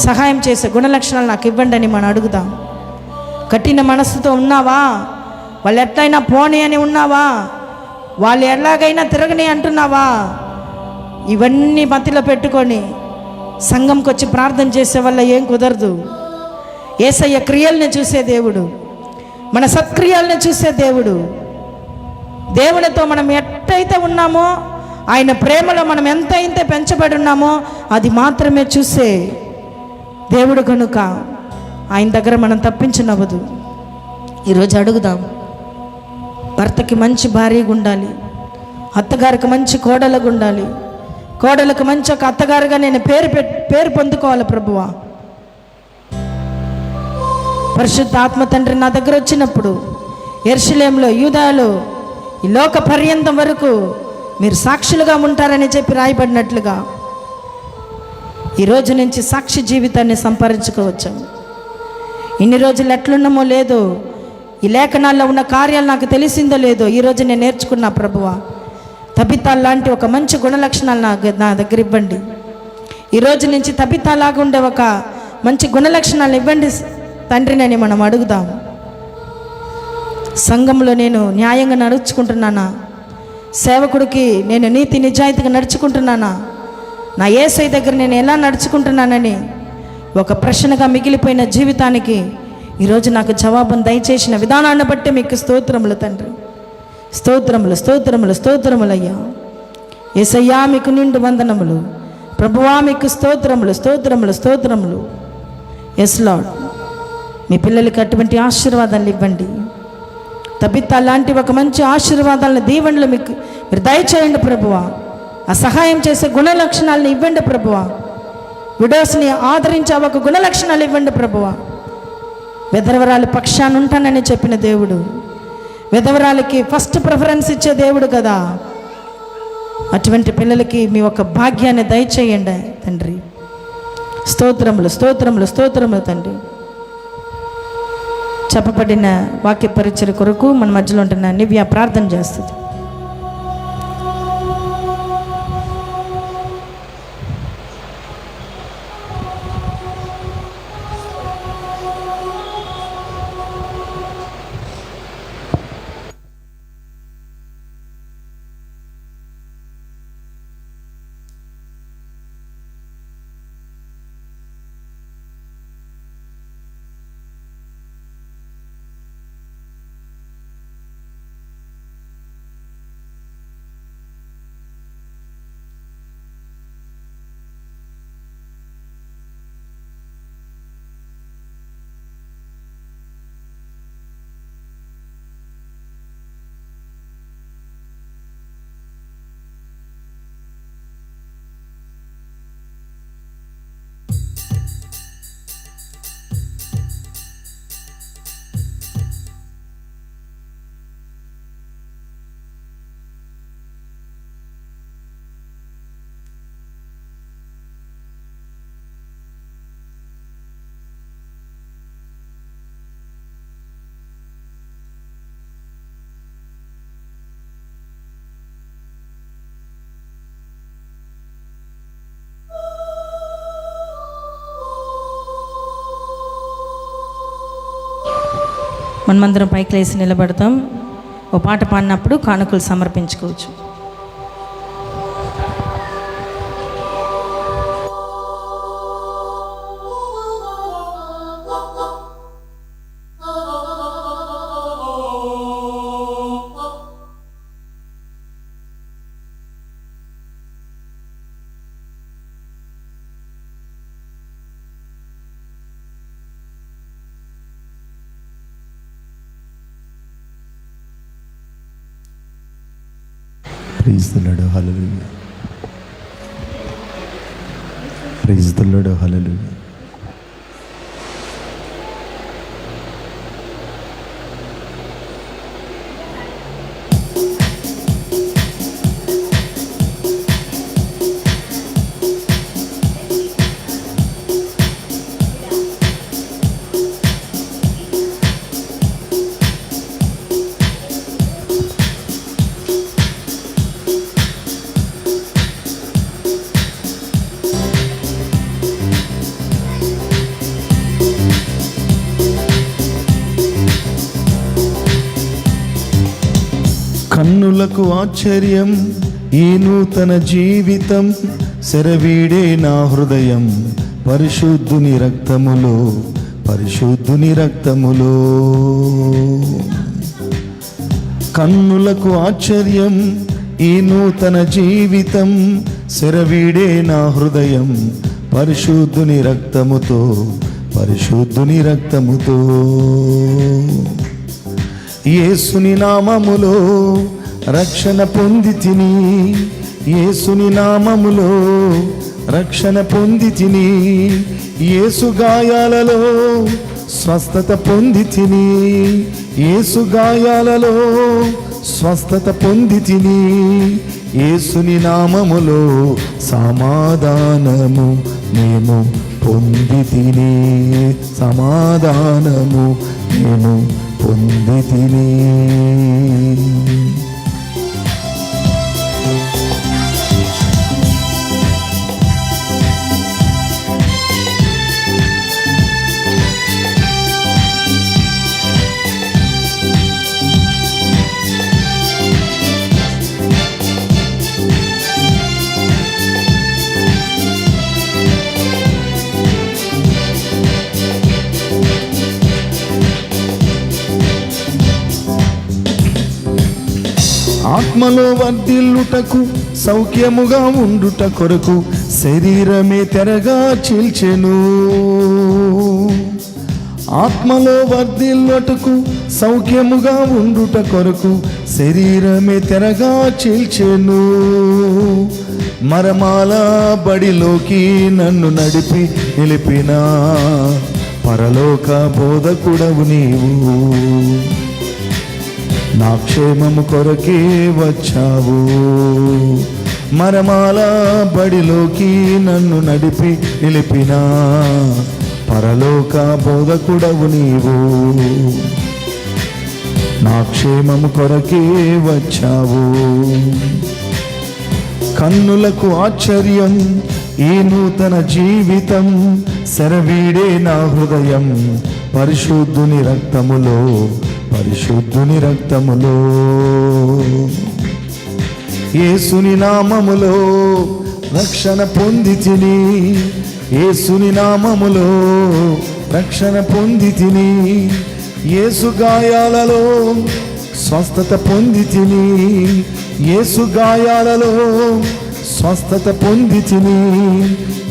సహాయం చేసే గుణలక్షణాలు నాకు ఇవ్వండి అని మనం అడుగుదాం. కఠిన మనస్సుతో ఉన్నావా, వాళ్ళు ఎట్లయినా పోనీ అని ఉన్నావా, వాళ్ళు ఎలాగైనా తిరగని అంటున్నావా, ఇవన్నీ మతిలో పెట్టుకొని సంఘంకి వచ్చి ప్రార్థన చేసే వల్ల ఏం కుదరదు. యేసయ్య క్రియల్ని చూసే దేవుడు, మన సత్క్రియల్ని చూసే దేవుడు. దేవునితో మనం ఎట్టయితే ఉన్నామో, ఆయన ప్రేమలో మనం ఎంతైతే పెంచబడి ఉన్నామో అది మాత్రమే చూసే దేవుడు కనుక ఆయన దగ్గర మనం తప్పించనవ్వదు. ఈరోజు అడుగుదాం. భర్తకి మంచి భార్యగా ఉండాలి, అత్తగారికి మంచి కోడలుగా ఉండాలి, కోడలకు మంచి ఒక అత్తగారుగా నేను పేరు పొందుకోవాలి ప్రభువా. పరిశుద్ధ ఆత్మ తండ్రి నా దగ్గర వచ్చినప్పుడు యెరూషలేములో, యూదాలో ఈ లోక పర్యంతం వరకు మీరు సాక్షులుగా ఉంటారని చెప్పి రాయబడినట్లుగా ఈరోజు నుంచి సాక్షి జీవితాన్ని సంపాదించుకోవచ్చు. ఇన్ని రోజులు ఎట్లున్నామో లేదో, ఈ లేఖనాల్లో ఉన్న కార్యాలు నాకు తెలిసిందో లేదో, ఈరోజు నేను నేర్చుకున్నా ప్రభువా. తబితాల్ లాంటి ఒక మంచి గుణలక్షణాలు నా దగ్గర ఇవ్వండి. ఈరోజు నుంచి తబితాలాగా ఉండే ఒక మంచి గుణలక్షణాలు ఇవ్వండి తండ్రినని మనం అడుగుదాం. సంఘంలో నేను న్యాయంగా నడుచుకుంటున్నానా? సేవకుడికి నేను నీతి నిజాయితీగా నడుచుకుంటున్నానా? నా యేసయ్య దగ్గర నేను ఎలా నడుచుకుంటున్నానని ఒక ప్రశ్నగా మిగిలిపోయిన జీవితానికి ఈరోజు నాకు జవాబును దయచేసిన విధానాన్ని బట్టి మీకు స్తోత్రములు తండ్రి. స్తోత్రములు స్తోత్రములు స్తోత్రములయ్యా. యేసయ్యా మీకు నిండు వందనములు. ప్రభువా మీకు స్తోత్రములు స్తోత్రములు స్తోత్రములు. ఎస్ లార్డ్, మీ పిల్లలకి అటువంటి ఆశీర్వాదాలు ఇవ్వండి. తబిత్తా లాంటి ఒక మంచి ఆశీర్వాదాలను దీవెనలు మీకు మీరు దయచేయండి ప్రభువా. ఆ సహాయం చేసే గుణ లక్షణాలను ఇవ్వండి ప్రభువా. విడోస్ని ఆదరించే ఒక గుణ లక్షణాలు ఇవ్వండి ప్రభువా. విధవరాలు పక్షాన ఉంటానని చెప్పిన దేవుడు, విధవరాలకి ఫస్ట్ ప్రిఫరెన్స్ ఇచ్చే దేవుడు కదా. అటువంటి పిల్లలకి మీ ఒక భాగ్యాన్ని దయచేయండి తండ్రి. స్తోత్రములు స్తోత్రములు స్తోత్రములు తండ్రి. చెప్పబడిన వాక్య పరిచయ కొరకు మన మధ్యలో ఉంటున్న నివ్య ప్రార్థన చేస్తుంది. మనమందరం పైకి లేసి నిలబడతాం. ఓ పాట పాడినప్పుడు కానుకలు సమర్పించుకోవచ్చు. Praise the Lord, hallelujah. Praise the Lord, hallelujah. కన్నులకు ఆశ్చర్యం ఈ నూతన జీవితం, శరవీడే నా హృదయం పరిశుద్ధుని రక్తములో, పరిశుద్ధుని రక్తములో. కన్నులకు ఆశ్చర్యం ఈ నూతన జీవితం, శరవీడే నా హృదయం పరిశుద్ధుని రక్తముతో, పరిశుద్ధుని రక్తముతో. యేసుని నామములో రక్షణ పొందితిని, యేసుని నామములో రక్షణ పొందితిని, యేసు గాయాలలో స్వస్థత పొందితిని, యేసు గాయాలలో స్వస్థత పొందితిని. యేసుని నామములో సమాధానము మేము పొందితిని, సమాధానము మేము పొందితిని. ఆత్మలో వర్ధిల్లుటకు సౌఖ్యముగా ఉండుట కొరకు శరీరమే తెరగా చీల్చెను. ఆత్మలో వర్ధిల్లుటకు సౌఖ్యముగా ఉండుట కొరకు శరీరమే తెరగా చీల్చెను. మరమాల బడిలోకి నన్ను నడిపి నిలిపిన పరలోక బోధకుడవు నీవు. నా క్షేమము కొరకే వచ్చావు. మరమాల బడిలోకి నన్ను నడిపి నిలిపిన పరలోక బోధకుడవు నీవు. నా క్షేమము కొరకే వచ్చావు. కన్నులకు ఆశ్చర్యం ఈ నూతన జీవితం, శరవీడే నా హృదయం పరిశుద్ధుని రక్తములో, పరిశుద్ధుని రక్తములో. యేసుని నామములో రక్షణ పొందితిని, యేసుని నామములో రక్షణ పొందితిని. యేసు గాయాలలో స్వస్థత పొందితిని, యేసు గాయాలలో స్వస్థత పొందితిని.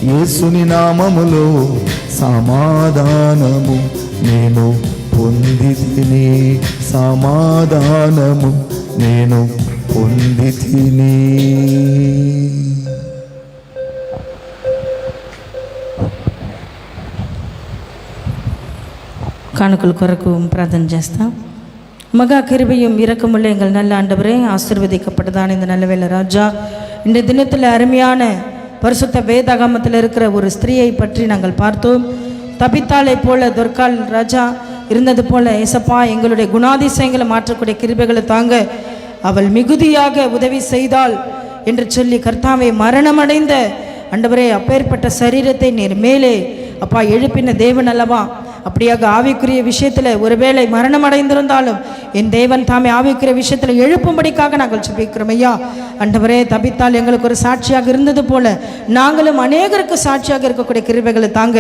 యేసుని నామములో సమాధానము నేను పొందితిని, సమాధానము నేను పొందితిని. காணுக்கள் கொரக்கும் பிரார்த்தனை చేస్తాం. மகா கிருபையும் இரக்கமுள்ள எங்கள் நல்ல ஆண்டவரே, ஆசீர்வதிக்கப்பட்டதான இந்த நல்ல வேளை ராஜா, இந்த தினத்தில் அருமையான பரிசுத்த வேதாகமத்தில் இருக்கிற ஒரு ஸ்திரீயை பற்றி நாங்கள் பார்த்தோம். தபித்தாளை போல துர்கால் ராஜா இருந்தது போல ஏசப்பா எங்களுடைய குணாதிசயங்களை மாற்றக்கூடிய கிருபைகளை தாங்க அவள் மிகுதியாக உதவி செய்தாள் என்று சொல்லி கர்த்தாவை மரணமடைந்த ஆண்டவரே அப்பேற்பட்ட சரீரத்தை நீர் மேலே அப்பா எழுப்பின தேவன் அல்லவா. அப்படியாக ஆவிக்குரிய விஷயத்தில் ஒருவேளை மரணம் அடைந்திருந்தாலும் என் தேவன் தாமே ஆவிக்குரிய விஷயத்தில் எழுப்பும்படிக்காக நாங்கள் ஜெபிக்கிறோம் ஐயா. ஆண்டவரே, தபித்தால் எங்களுக்கு ஒரு சாட்சியாக இருந்தது போல நாங்களும் அநேகருக்கு சாட்சியாக இருக்கக்கூடிய கிருபைகளை தாங்க.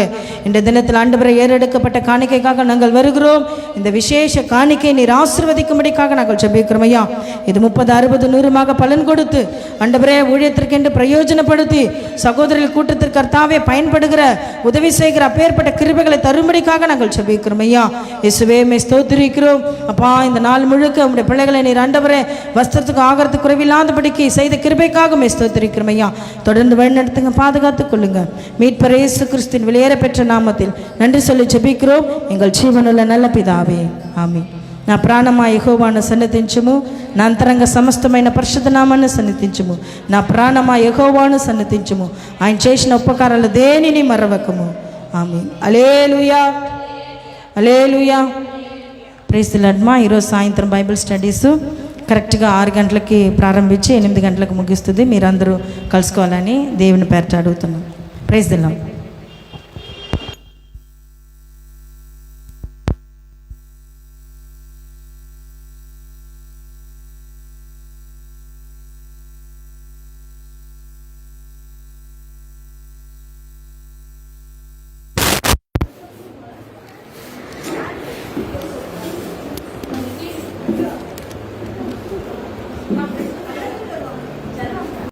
இந்த தினத்தில் ஆண்டவரே ஏறெடுக்கப்பட்ட காணிக்கைக்காக நாங்கள் வருகிறோம். இந்த விசேஷ காணிக்கை நீர் ஆசீர்வதிக்கும்படிக்காக நாங்கள் ஜெபிக்கிறோம் ஐயா. இது 30, 60, 100 பலன் கொடுத்து ஆண்டவரே ஊழியத்திற்கென்று பிரயோஜனப்படுத்தி சகோதரர்கள் கூட்டத்திற்கு கர்த்தாவே பயன்படுகிற உதவி செய்கிற அப்பேற்பட்ட கிருபைகளை தரும்படிக்காக நாங்கள் ஜெபிக்கிறோம் ஐயா. இயேசுவே மே ஸ்தோத்திரிக்கிறோம் அப்பா. இந்த நாள் முழுக்க உம்முடைய பிள்ளைகளை நீர் ஆண்டவரே வஸ்திரத்துக்கு ஆகறதுக்கு குறைவில்லாதபடிக்கு செய்த கிருபைக்காக மே ஸ்தோத்திரிக்கிறோம் ஐயா. தொடர்ந்து வழிநடத்துங்க, பாதுகாத்துக் கொள்ளுங்க. மீட்பர் இயேசு கிறிஸ்துவின் வெளியேற பெற்ற நாமத்தில் நன்றி சொல்லி ஜெபிக்கிறோம் எங்கள் ஜீவனுள்ள நல்ல பிதாவே, ఆమేన్. నా ప్రాణమా యెహోవాను సన్నిధించుము, నా అంతరంగ సమస్తమైన పరిశుద్ధ నామాన్ని సన్నిధించుము. నా ప్రాణమా యెహోవాను సన్నిధించుము, ఆయన చేసిన ఉపకారాలు దేనిని మరవకము. ఆమేన్. హల్లెలూయా, హల్లెలూయా. Praise the lord. ఈరోజు సాయంత్రం బైబిల్ స్టడీస్ కరెక్ట్గా 6 గంటలకి ప్రారంభించి 8 గంటలకు ముగిస్తుంది. మీరందరూ కలుసుకోవాలని దేవుని పేరట అడుగుతున్నాం. Praise the lord.